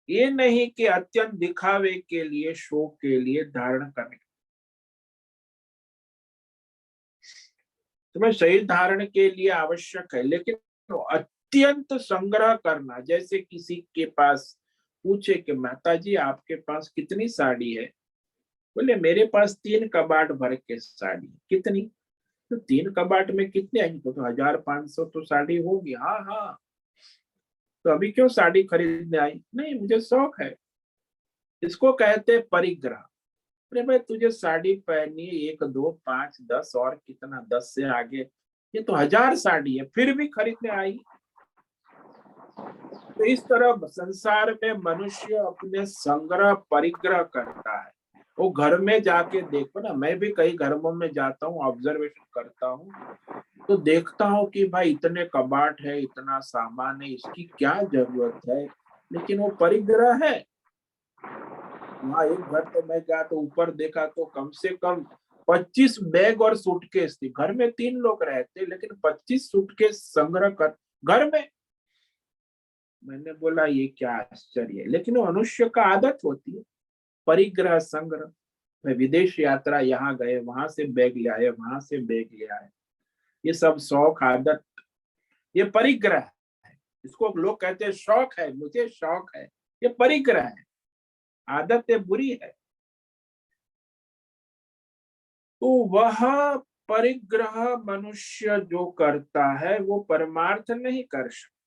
ये नहीं कि अत्यंत दिखावे के लिए, शो के लिए धारण करने। तुम्हें शरीर धारण के लिए आवश्यक है, लेकिन तो अत्यंत संग्रह करना, जैसे किसी के पास पूछे कि माता जी आपके पास कितनी साड़ी है, बोले मेरे पास 3 कबाड़ भर के साड़ी। कितनी? तो 3 कबाड़ में कितने आएंगे? तो 1500 तो साड़ी होगी। हाँ हाँ, तो अभी क्यों साड़ी खरीदने आई? नहीं, मुझे शौक है। इसको कहते परिग्रह। अरे भाई, तुझे साड़ी पहनी है 1 2 5 10 और कितना, 10 से आगे, ये तो 1000 साड़ी है, फिर भी खरीदने आई। तो इस तरह संसार में मनुष्य अपने संग्रह परिग्रह करता है। वो घर में जाके देखो ना, मैं भी कई घरों में जाता हूँ, ऑब्जर्वेशन करता हूँ, तो देखता हूँ कि भाई इतने कबाट है, इतना सामान है, इसकी क्या जरूरत है? लेकिन वो परिग्रह है। वहां एक घर तो मैं गया तो ऊपर देखा तो कम से कम 25 बैग और सूटकेस थी। घर में 3 लोग रहते, लेकिन 25 सूटकेस संग्रह कर घर में। मैंने बोला ये क्या आश्चर्य है, लेकिन वो मनुष्य का आदत होती है, परिग्रह संग्रह। मैं विदेश यात्रा, यहाँ गए वहां से बैग ले आए, वहां से बैग ले आए, ये सब शौक आदत, ये परिग्रह है। इसको लोग कहते हैं शौक है, मुझे शौक है, ये परिग्रह है, आदत है, बुरी है। तो वह परिग्रह मनुष्य जो करता है वो परमार्थ नहीं कर सकता।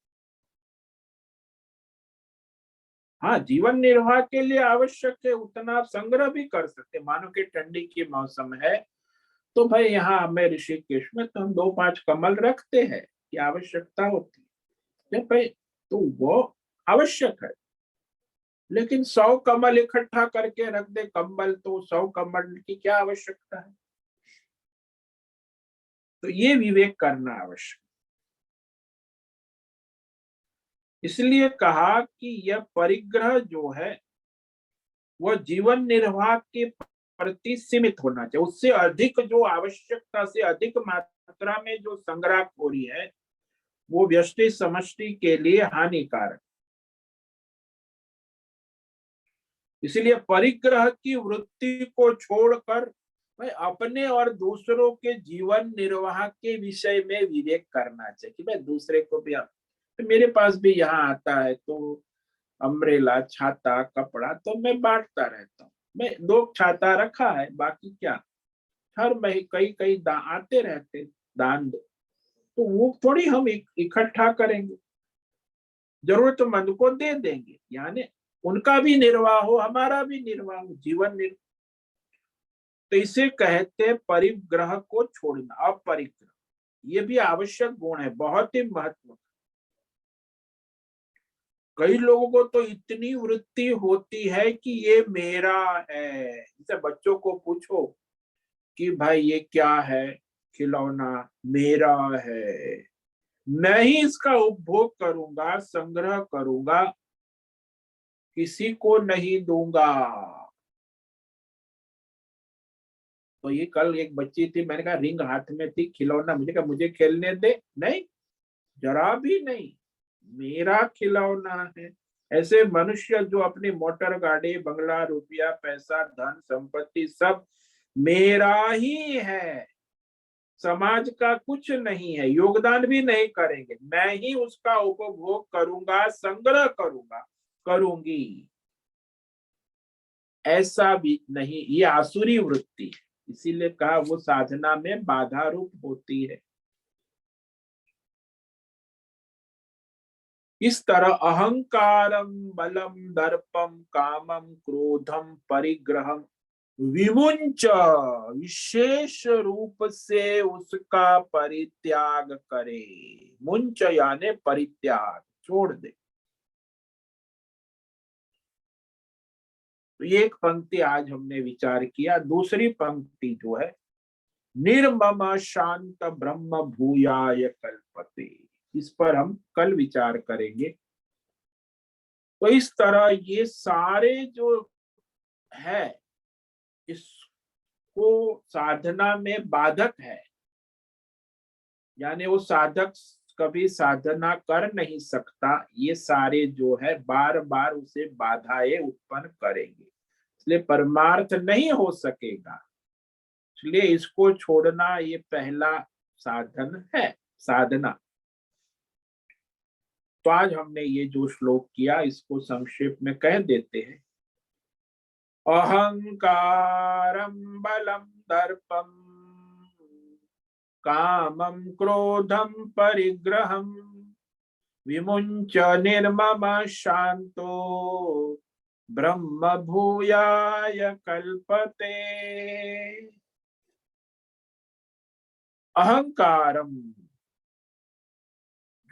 हाँ, जीवन निर्वाह के लिए आवश्यक है उतना आप संग्रह भी कर सकते। मानो कि ठंडी की मौसम है तो भाई यहाँ हमें ऋषिकेश में तो हम 2-5 कमल रखते हैं कि आवश्यकता होती है भाई, तो वो आवश्यक है। लेकिन 100 कमल इकट्ठा करके रख दे कंबल, तो 100 कमल की क्या आवश्यकता है? तो ये विवेक करना आवश्यक। इसलिए कहा कि यह परिग्रह जो है वह जीवन निर्वाह के प्रति सीमित होना चाहिए। उससे अधिक जो आवश्यकता से अधिक मात्रा में जो संग्रहखोरी है वो व्यष्टि समष्टि के लिए हानिकारक। इसलिए परिग्रह की वृत्ति को छोड़कर भाई अपने और दूसरों के जीवन निर्वाह के विषय में विवेक करना चाहिए कि भाई दूसरे को भी तो मेरे पास भी यहाँ आता है तो अम्ब्रेला, छाता, कपड़ा तो मैं बांटता रहता हूँ। मैं 2 छाता रखा है, बाकी क्या हर महीने कई कई आते रहते दान दो, तो वो थोड़ी हम इकट्ठा करेंगे, जरूरतमंद को दे देंगे। यानी उनका भी निर्वाह हो, हमारा भी निर्वाह हो, जीवन निर्वाह। तो इसे कहते हैं परिग्रह को छोड़ना। अपरिग्रह ये भी आवश्यक गुण है, बहुत ही महत्व। कई लोगों को तो इतनी वृत्ति होती है कि ये मेरा है। जैसे बच्चों को पूछो कि भाई ये क्या है, खिलौना मेरा है, मैं ही इसका उपभोग करूंगा, संग्रह करूंगा, किसी को नहीं दूंगा। तो ये कल एक बच्ची थी, मैंने कहा रिंग हाथ में थी, खिलौना, मुझे कहा मुझे खेलने दे, नहीं, जरा भी नहीं, मेरा खिलौना है। ऐसे मनुष्य जो अपनी मोटर गाड़ी, बंगला, रुपया, पैसा, धन संपत्ति सब मेरा ही है, समाज का कुछ नहीं है, योगदान भी नहीं करेंगे, मैं ही उसका उपभोग करूंगा, संग्रह करूंगा, करूंगी, ऐसा भी नहीं, ये आसुरी वृत्ति है। इसीलिए कहा वो साधना में बाधा रूप होती है। इस तरह अहंकारम, बलम, दर्पम, कामम, क्रोधम, परिग्रहम विमुंच, विशेष रूप से उसका परित्याग करे। मुंच यानी परित्याग, छोड़ दे। तो ये एक पंक्ति आज हमने विचार किया। दूसरी पंक्ति जो है, निर्मम शांत ब्रह्म भूयाय कल्पते, इस पर हम कल विचार करेंगे। तो इस तरह ये सारे जो है इसको साधना में बाधक है, यानी वो साधक कभी साधना कर नहीं सकता। ये सारे जो है बार बार उसे बाधाएं उत्पन्न करेंगे, इसलिए परमार्थ नहीं हो सकेगा। इसलिए इसको छोड़ना ये पहला साधन है, साधना। तो आज हमने ये जो श्लोक किया इसको संक्षेप में कह देते हैं। अहंकारं बलं दर्पं कामं क्रोधं परिग्रहं विमुञ्च निर्मम शांतो ब्रह्म भूयाय कल्पते। अहंकारम,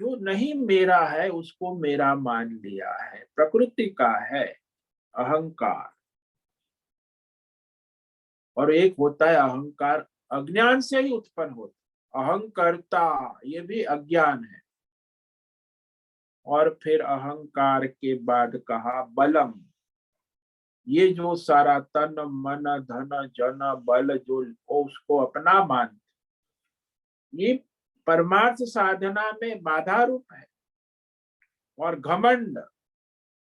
जो नहीं मेरा है उसको मेरा मान लिया है, प्रकृति का है अहंकार। और एक होता है अहंकार अज्ञान से ही उत्पन्न होता, अहंकर्ता, ये भी अज्ञान है। और फिर अहंकार के बाद कहा बलम, ये जो सारा तन मन धन जन बल जो उसको अपना मान, ये परमार्थ साधना में बाधा रूप है। और घमंड,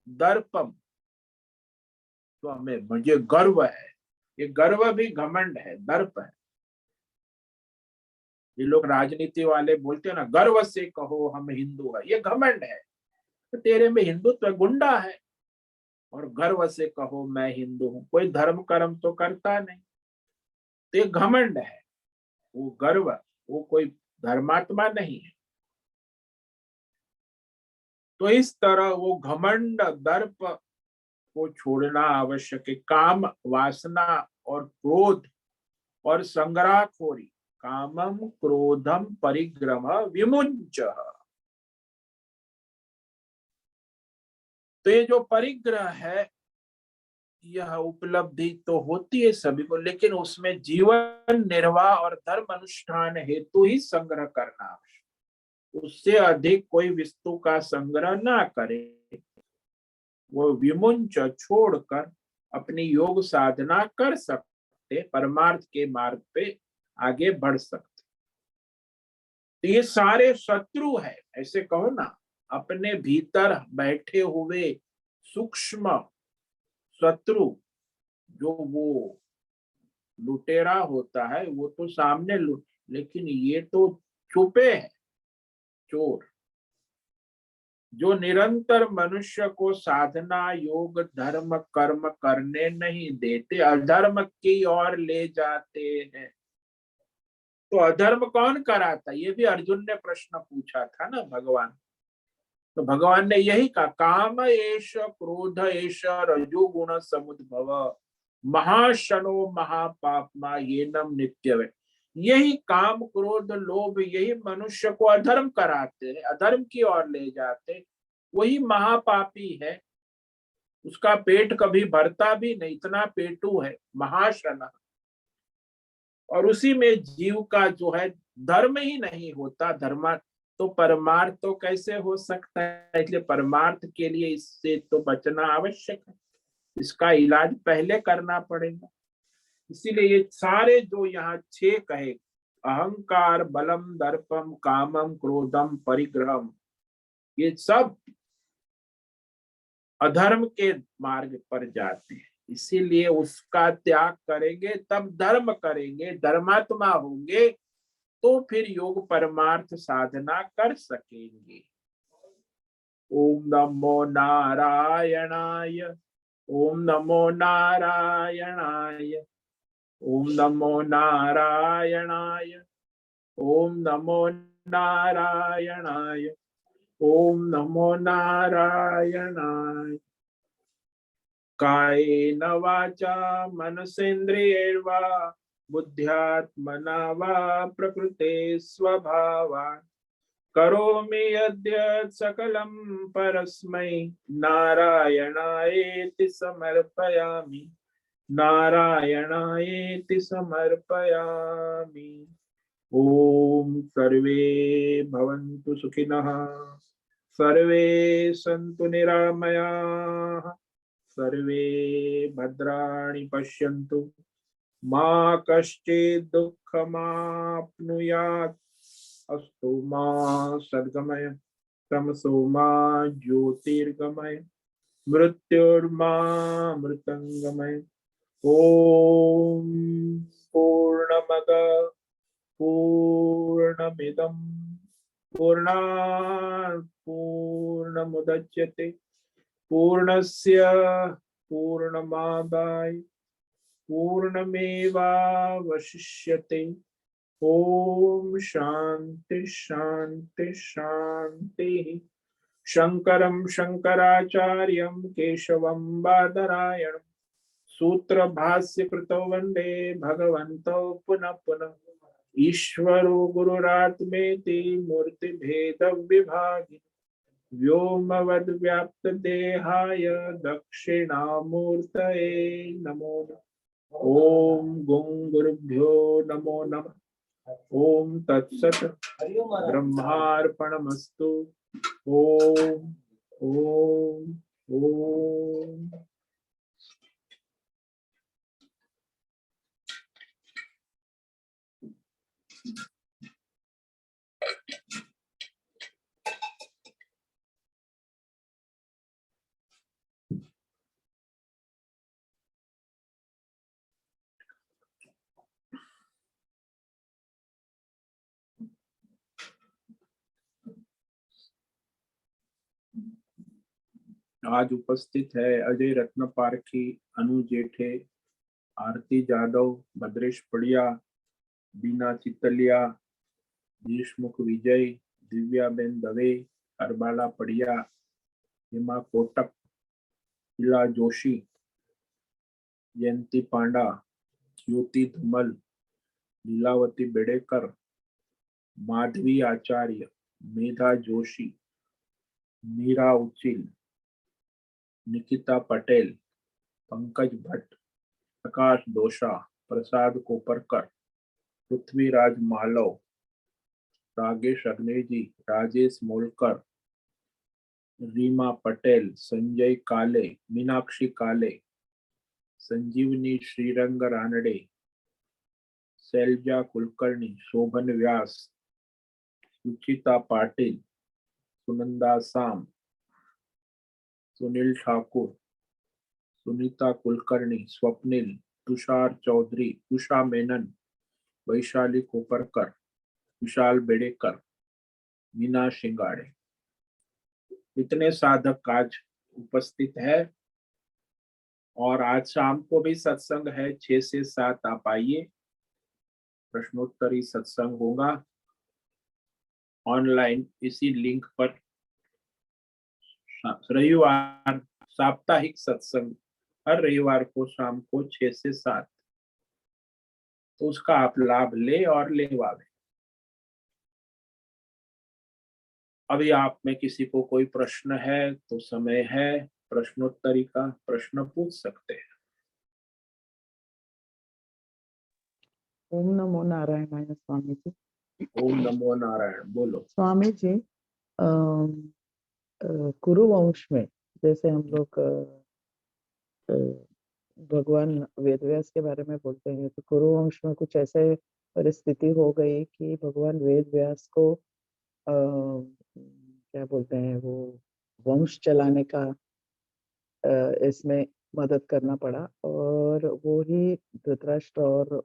दर्पम, तो हमें मुझे गर्व है, ये गर्व भी घमंड है, दर्प है। ये लोग राजनीति वाले बोलते हैं ना, गर्व से कहो हम हिंदू है, ये घमंड है। तो तेरे में हिंदुत्व गुंडा है, और गर्व से कहो मैं हिंदू हूं, कोई धर्म कर्म तो करता नहीं, तो ये घमंड है, वो गर्व, वो कोई धर्मात्मा नहीं है। तो इस तरह वो घमंड, दर्प को छोड़ना आवश्यक है। काम, वासना और क्रोध और संग्रहखोरी, कामम क्रोधम परिग्रह विमुञ्च। तो ये जो परिग्रह है, यह उपलब्धि तो होती है सभी को, लेकिन उसमें जीवन निर्वाह और धर्म अनुष्ठान हेतु ही संग्रह करना आवश्यक। उससे अधिक कोई वस्तु का संग्रह ना करे। वो विमुंच छोड़कर अपनी योग साधना कर सकते, परमार्थ के मार्ग पे आगे बढ़ सकते। तो ये सारे शत्रु है, ऐसे कहो ना, अपने भीतर बैठे हुए सूक्ष्म शत्रु। जो वो लुटेरा होता है वो तो सामने लुट, लेकिन ये तो छुपे है चोर, जो निरंतर मनुष्य को साधना, योग, धर्म, कर्म करने नहीं देते, अधर्म की ओर ले जाते हैं। तो अधर्म कौन कराता? ये भी अर्जुन ने प्रश्न पूछा था ना भगवान। तो भगवान ने यही कहा, काम एष क्रोध एष रजोगुण समुद्भव महाशनो महापापमा येनम नित्यव। यही काम, क्रोध, लोभ, यही मनुष्य को अधर्म कराते हैं, अधर्म की ओर ले जाते। वही महापापी है, उसका पेट कभी भरता भी नहीं, इतना पेटू है, महाशन। और उसी में जीव का जो है धर्म ही नहीं होता, धर्मार्थ तो परमार्थ तो कैसे हो सकता है? इसलिए परमार्थ के लिए इससे तो बचना आवश्यक है, इसका इलाज पहले करना पड़ेगा। इसीलिए ये सारे जो यहाँ 6 कहे, अहंकार, बलम, दर्पम, कामम, क्रोधम, परिग्रहम, ये सब अधर्म के मार्ग पर जाते हैं। इसीलिए उसका त्याग करेंगे तब धर्म करेंगे, धर्मात्मा होंगे तो फिर योग परमार्थ साधना कर सकेंगे। ओम नमो नारायणाय, ओम नमो नारायणाय, ओम नमो नारायणाय, ओम नमो नारायणाय, ओम नमो नारायणाय। कायेन वाचा मनसेन्द्रियैर्वा बुद्ध्यात्मना वा प्रकृते स्वभावात् करोमि यद्यत् सकलं परस्मै नारायणायेति समर्पयामि, नारायणायेति समर्पयामि। ओम सर्वे भवन्तु सुखिनः, सर्वे सन्तु निरामयाः, सर्वे भद्राणि पश्यन्तु, मा कश्चित् दुःखमाप्नुयात्, अस्तु मा सद्गमय, तमसो मा ज्योतिर्गमय, मृत्युर्मा मृतंगमय। ओम पूर्णमद पूर्णमिदं पूर्णात् पूर्णमुदच्यते पूर्णस्य पूर्णमादाय पूर्णमेवावशिष्यते। ओम शांति शांति शांति। शंकरं शंकराचार्यं केशवं बादरायणं सूत्र भाष्य कृतौ वंदे भगवन्तौ पुनः पुनः। ईश्वरो गुरुरात्मेति मूर्ति भेद विभागिने व्योमवद् व्याप्त देहाय दक्षिणामूर्तये नमो नमः। ओम गुं गुरुभ्यो नमो नमः। ओम तत्सत् ब्रह्मार्पणमस्तु। ओम ओम ओम। आज उपस्थित है अजय रत्न पारखी, अनु जेठे, आरती जादव, भद्रेश पड़िया, बीना चितलिया, देशमुख विजय, दिव्याबेन दवे, अरबाला पड़िया, हेमा कोटक, शीला जोशी, जयंती पांडा, ज्योति धुमल, लीलावती बेड़ेकर, माधवी आचार्य, मेधा जोशी, मीरा उचिल, निकिता पटेल, पंकज भट्ट, प्रकाश दोषा, प्रसाद कोपरकर, पृथ्वीराज मालव, रागेश अग्नेजी, राजेश मोलकर, रीमा पटेल, संजय काले, मीनाक्षी काले, संजीवनी श्रीरंग रानडे, शैलजा कुलकर्णी, शोभन व्यास, सुचिता पाटिल, सुनंदा साम, सुनील ठाकुर, सुनीता कुलकर्णी, स्वप्निल, तुषार चौधरी, उषा मेनन, वैशाली कोपरकर, विशाल बेड़ेकर, मीना शिंगाड़े। इतने साधक आज उपस्थित है और आज शाम को भी सत्संग है, 6 से 7 आप आइए। प्रश्नोत्तरी सत्संग होगा ऑनलाइन इसी लिंक पर। रविवार साप्ताहिक सत्संग हर रविवार को शाम को 6 से 7, तो उसका आप लाभ ले और लेवावे। अभी आप में किसी को कोई प्रश्न है तो समय है, प्रश्नोत्तरी का प्रश्न पूछ सकते हैं। ओम नमो नारायणाय स्वामी जी। ओम नमो नारायण। बोलो स्वामी जी, कुरु वंश में जैसे हम लोग भगवान वेदव्यास के बारे में बोलते हैं, तो कुरु वंश में कुछ ऐसे परिस्थिति हो गई कि भगवान वेदव्यास को क्या बोलते हैं, वो वंश चलाने का इसमें मदद करना पड़ा, और वो ही धृतराष्ट्र और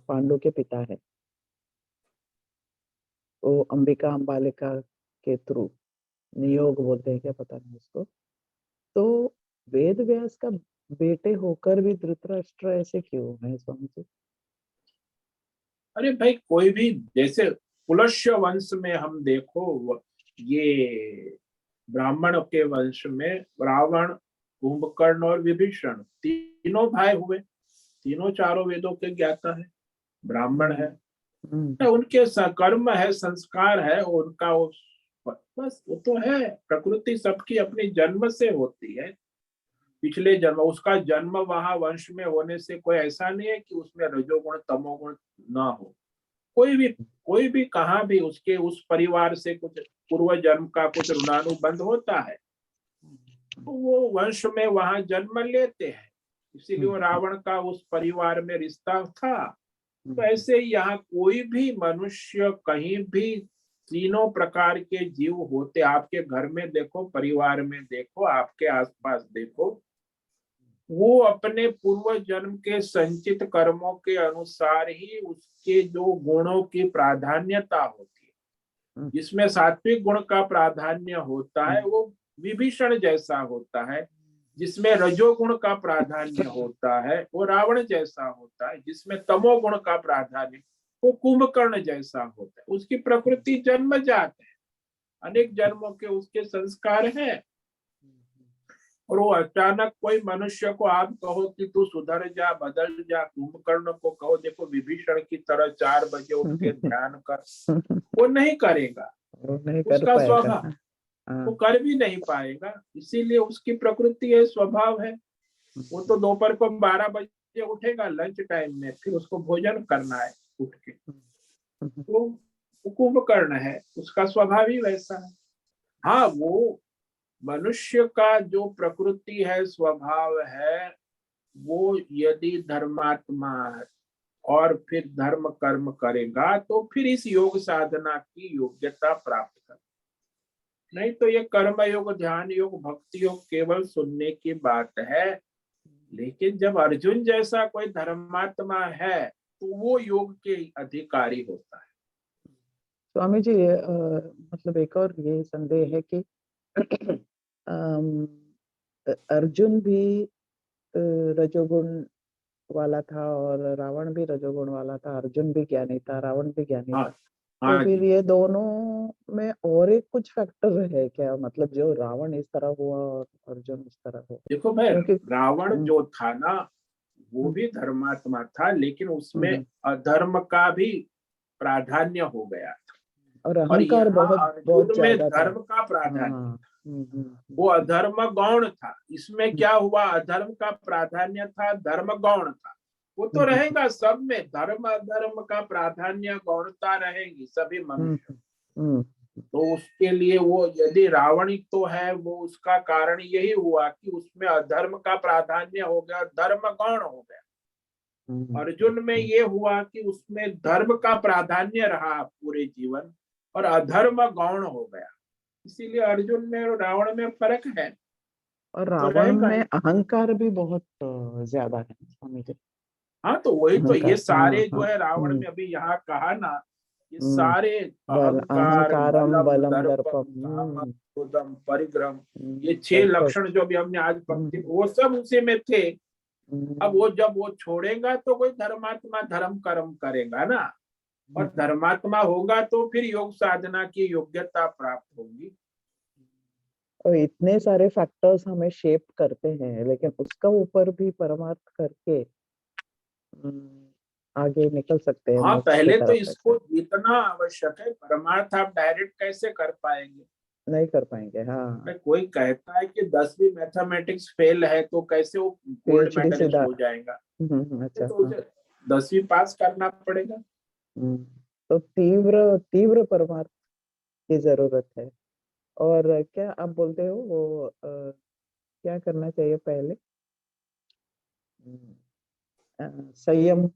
पांडु के पिता है। वो अंबिका अंबालिका के थ्रू, नियोग बोलते हैं क्या, पता नहीं उसको। तो वेद व्यास का बेटे होकर भी धृतराष्ट्र ऐसे क्यों है स्वामी जी? अरे भाई, कोई भी, जैसे पुलस्य वंश में हम देखो, ये ब्राह्मण के वंश में रावण, कुंभकर्ण और विभीषण तीनों भाई हुए। तीनों चारों वेदों के ज्ञाता है, ब्राह्मण है, तो उनके कर्म है, संस्कार है उनका, वो बस वो तो है। प्रकृति सबकी अपनी जन्म से होती है, पिछले जन्म, उसका जन्म वहां वंश में होने से कोई ऐसा नहीं है कि उसमें रजोगुण तमोगुण ना हो। कोई भी कहाँ भी उसके उस परिवार से कुछ पूर्व जन्म का कुछ ऋणानुबंध होता है, तो वो वंश में वहां जन्म लेते हैं, इसीलिए वो रावण का उस परिवार में रिश्ता था। तो ऐसे ही यहाँ कोई भी मनुष्य कहीं भी, तीनों प्रकार के जीव होते, आपके घर में देखो, परिवार में देखो, आपके आसपास देखो, वो अपने पूर्व जन्म के संचित कर्मों के अनुसार ही उसके जो गुणों की प्राधान्यता होती है, जिसमें सात्विक गुण का प्राधान्य होता है वो विभीषण जैसा होता है, जिसमें रजोगुण का प्राधान्य होता है वो रावण जैसा होता है, जिसमें तमोगुण का प्राधान्य वो कुंभकर्ण जैसा होता है। उसकी प्रकृति जन्मजात है, अनेक जन्मों के उसके संस्कार हैं। और वो अचानक कोई मनुष्य को आप कहो कि तू सुधर जा, बदल जा, कुंभकर्ण को कहो देखो विभीषण की तरह 4 बजे उठ के ध्यान कर, वो नहीं करेगा, उसका स्वभाव, वो कर भी नहीं पाएगा। इसीलिए उसकी प्रकृति है, स्वभाव है। वो तो दोपहर को 12 बजे उठेगा लंच टाइम में, फिर उसको भोजन करना है उठ के, तो वो कुंभकर्ण है, उसका स्वभाव ही वैसा है। हाँ, वो मनुष्य का जो प्रकृति है, स्वभाव है, वो यदि धर्मात्मा है और फिर धर्म कर्म करेगा तो फिर इस योग साधना की योग्यता प्राप्त कर। नहीं तो ये कर्म योग, ध्यान योग, भक्ति योग केवल सुनने की बात है। लेकिन जब अर्जुन जैसा कोई धर्मात्मा है तो वो योग के अधिकारी होता है। स्वामी जी, मतलब एक और ये संदेह है कि अर्जुन भी रजोगुण वाला था और रावण भी रजोगुण वाला था। अर्जुन भी ज्ञानी था, रावण भी ज्ञानी था। तो हाँ फिर जी, ये दोनों में और एक कुछ फैक्टर है क्या, मतलब जो रावण इस तरह हुआ और अर्जुन इस तरह हुआ? देखो भाई, क्योंकि रावण हम्म, जो था ना, वो हम्म, भी धर्मात्मा था, लेकिन उसमें हम्म, अधर्म का भी प्राधान्य हो गया। और और अहंकार यहाँ बहुत बहुत अर्जुन में ज्यादा था। धर्म का प्राधान्य, हाँ। वो अधर्म गौण था। इसमें हम्म, क्या हुआ, अधर्म का प्राधान्य था, धर्म गौण था। वो तो हम्म, रहेगा सब में, धर्म अधर्म का प्राधान्य गौणता रहेगी सभी हम्म, मनुष्य। हम्म, तो उसके लिए वो यदि रावणिक तो है, वो उसका कारण यही हुआ कि उसमें अधर्म का प्राधान्य हो गया, धर्म गौण हो गया। हम्म, अर्जुन में ये हुआ कि उसमें धर्म का प्राधान्य रहा पूरे जीवन, और अधर्म गौण हो गया। इसीलिए अर्जुन में और रावण में फर्क है, और वो तो रावण रहेगा में ही। अहंकार भी बहुत ज्यादा है स्वामी जी। हाँ, तो वही तो, ये अहंकार, हाँ सारे जो हाँ। है रावण में अभी यहाँ कहा ना, ये हम्म, सारे अहंकार, अहंकारम बलम, बलम दर्पम, दर्पम। काम, क्रोधम, परिग्रह, ये 6 परफेक्ट। लक्षण जो अभी हमने आज पंक्ति, हम्म, वो सब उसी में थे। अब हम्म, वो जब वो छोड़ेगा तो कोई धर्मात्मा धर्म कर्म करेगा ना, और हम्म। धर्मात्मा होगा तो फिर योग साधना की योग्यता प्राप्त होगी। और इतने सारे फैक्टर्स हमें शेप करते हैं, लेकिन उसका ऊपर भी परमार्थ करके आगे निकल सकते हैं हाँ, मोक्ष की पहले तो तरफ इसको ऐसे। जीतना आवश्यक है, परमार्थ आप डायरेक्ट कैसे कर पाएंगे। नहीं कर पाएंगे, हाँ। भाई कोई कहता है कि 10वीं मैथमेटिक्स फेल है तो कैसे वो गोल्ड पीएचडी मेडलिस्ट सीधा। हो जाएगा। अच्छा, तो हाँ। उसे 10वीं पास करना पड़ेगा। हम्म, तो तीव्र तीव्र परमार्थ की जरूरत है। और क्या आप बोलते हो वो क्या करना चाहिए पहले? हम्म, संयम,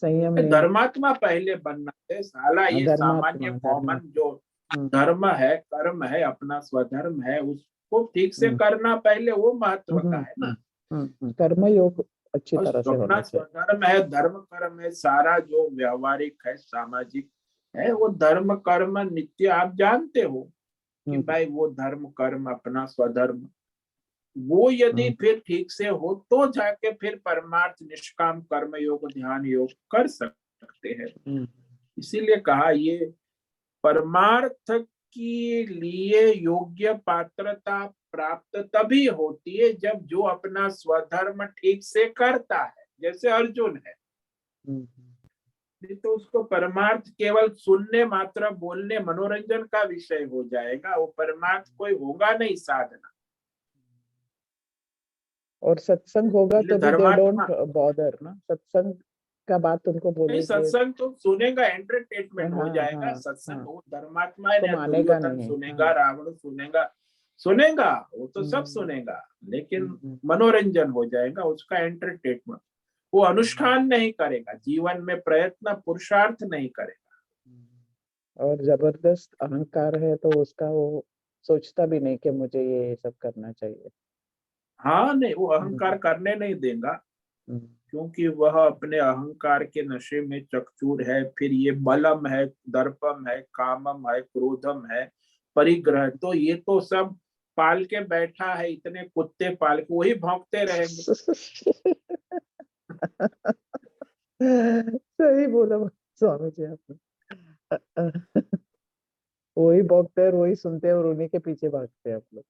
संयम नियम। धर्मात्मा पहले बनना है साला, ये सामान्य धर्मात्मा, कॉमन धर्मात्मा। जो हम्म, धर्म है, कर्म है, अपना स्वधर्म है, उसको ठीक से हम्म, करना पहले, वो महत्व का हम्म, है ना। कर्मयोग अच्छी और तरह से अपना होना चाहिए। स्वधर्म है, धर्म कर्म है, सारा जो व्यवहारिक है, सामाजिक है, वो धर्म कर्म नित्य आप जानते हो कि हम्म, भाई वो धर्म कर्म अपना स्वधर्म, वो यदि हम्म, फिर ठीक से हो तो जाके फिर परमार्थ निष्काम कर्म योग ध्यान योग कर सकते हैं। हम्म, इसीलिए कहा ये परमार्थ के लिए योग्य पात्रता प्राप्त तभी होती है जब जो अपना स्वधर्म ठीक से करता है, जैसे अर्जुन है। हम्म, नहीं तो उसको परमार्थ केवल सुनने मात्र, बोलने मनोरंजन का विषय हो जाएगा, वो परमार्थ कोई होगा नहीं साधना। और सत्संग होगा इसलिए तो भी दे धर्मात्मा, डोंट बॉदर ना, सत्संग का बात उनको नहीं बोलेंगे। सत्संग तो सुनेगा, हाँ एंटरटेनमेंट हो जाएगा हाँ सत्संग, हाँ। वो धर्मात्मा है तो ना, मानेगा दुर्योधन नहीं, सुनेगा, हाँ। रावण सुनेगा, सुनेगा, वो तो सब हम्म, सुनेगा, लेकिन हम्म, मनोरंजन हो जाएगा उसका, एंटरटेनमेंट। वो अनुष्ठान नहीं करेगा, जीवन में प्रयत्न पुरुषार्थ नहीं करेगा। और जबरदस्त अहंकार है तो उसका वो सोचता भी नहीं कि मुझे ये सब करना चाहिए। हाँ, नहीं, वो हम्म, अहंकार करने नहीं देगा, हम्म, क्योंकि वह अपने अहंकार के नशे में चकचूर है। फिर ये बलम है, दर्पम है, कामम है, क्रोधम है, परिग्रह, तो ये तो सब पाल के बैठा है, इतने कुत्ते पाल के वही भौंकते रहेंगे। सही बोला स्वामी जी आपने। अ, अ, वही भोगते हैं और वही सुनते हैं और उन्हीं के पीछे भागते हैं आप लोग।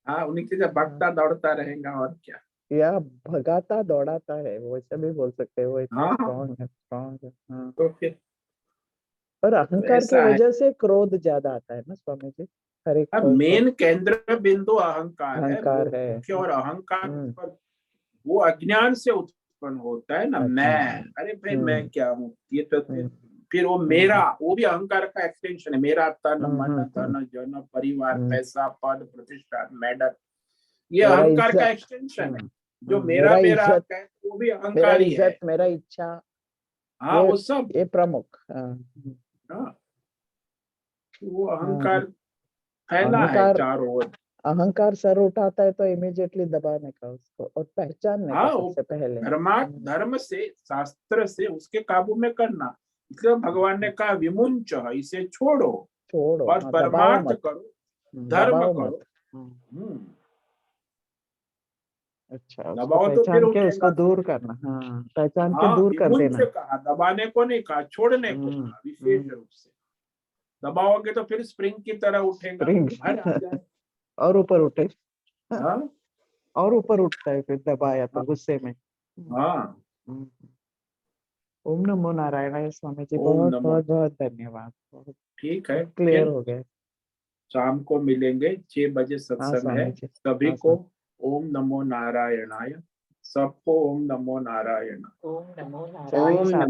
हाँ, उन्हीं के जब हाँ, भगता दौड़ता रहेगा और क्या। या भगाता दौड़ाता है, वो ऐसा भी बोल सकते हैं, वो इतना हाँ हाँ, स्ट्रांग है, स्ट्रांग है, हाँ। तो फिर और तो अहंकार की ऐसा है। वजह से क्रोध ज्यादा आता है ना स्वामी जी, हर एक अब मेन केंद्र बिंदु अहंकार है, अहंकार है। मुख्य, और अहंकार हम्म, पर वो अज्ञान से उत्पन्न होता है ना, मैं, अज्ञान। अरे भाई मैं हम्म, क्या हूँ, ये तो हम्म, फिर वो मेरा, हम्म, वो भी अहंकार का एक्सटेंशन है, मेरा तन हम्म, मन धन जन परिवार हम्म, पैसा पद प्रतिष्ठा मेडल, ये मेरा अहंकार का इज्जत। एक्सटेंशन है। हम्म, जो मेरा मेरा मेरा इज्जत, है वो भी मेरा अहंकार ही है। इज्जत, मेरा इच्छा। हाँ, ये वो सब, ये प्रमुख, हाँ। हाँ, वो हाँ, अहंकार फैला है अहंकार, चारों ओर। अहंकार सर उठाता है तो इमीडिएटली दबाने का उसको और पहचानने का हाँ, वो सबसे पहले। धर्म से, शास्त्र से उसके काबू में करना। इसलिए भगवान ने कहा विमुंच, इसे छोड़ो छोड़ो, और हाँ, दबाओ परमार्थ मत। करो, धर्म दबाओ मत। करो। हम्म, हम्म, अच्छा, उसको दबाओ तो फिर पहचान के उसको उठेगा। दूर करना, हाँ, पहचान के हाँ, दूर कर विमुंच देना। कहा, दबाने को नहीं कहा, छोड़ने को हम्म, कहा विशेष हम्म, रूप से। दबाओगे तो फिर स्प्रिंग की तरह उठेगा, स्प्रिंग बाहर आ जाए। और ऊपर उठे, हाँ और ऊपर उठता है फिर दबाया तो हाँ गुस्से में। हाँ। हम्म। ओम नमो नारायण स्वामी जी, ओम बहुत नमो। बहुत बहुत धन्यवाद, बहुत ठीक है, क्लियर फिर हो गए। शाम को मिलेंगे, 6 बजे हाँ सत्संग है। स्वामी जी, सभी हाँ को स्वामी। ओम नमो नारायणाय। सबको ओम नमो नारायण। चाहे ओम साधक नमो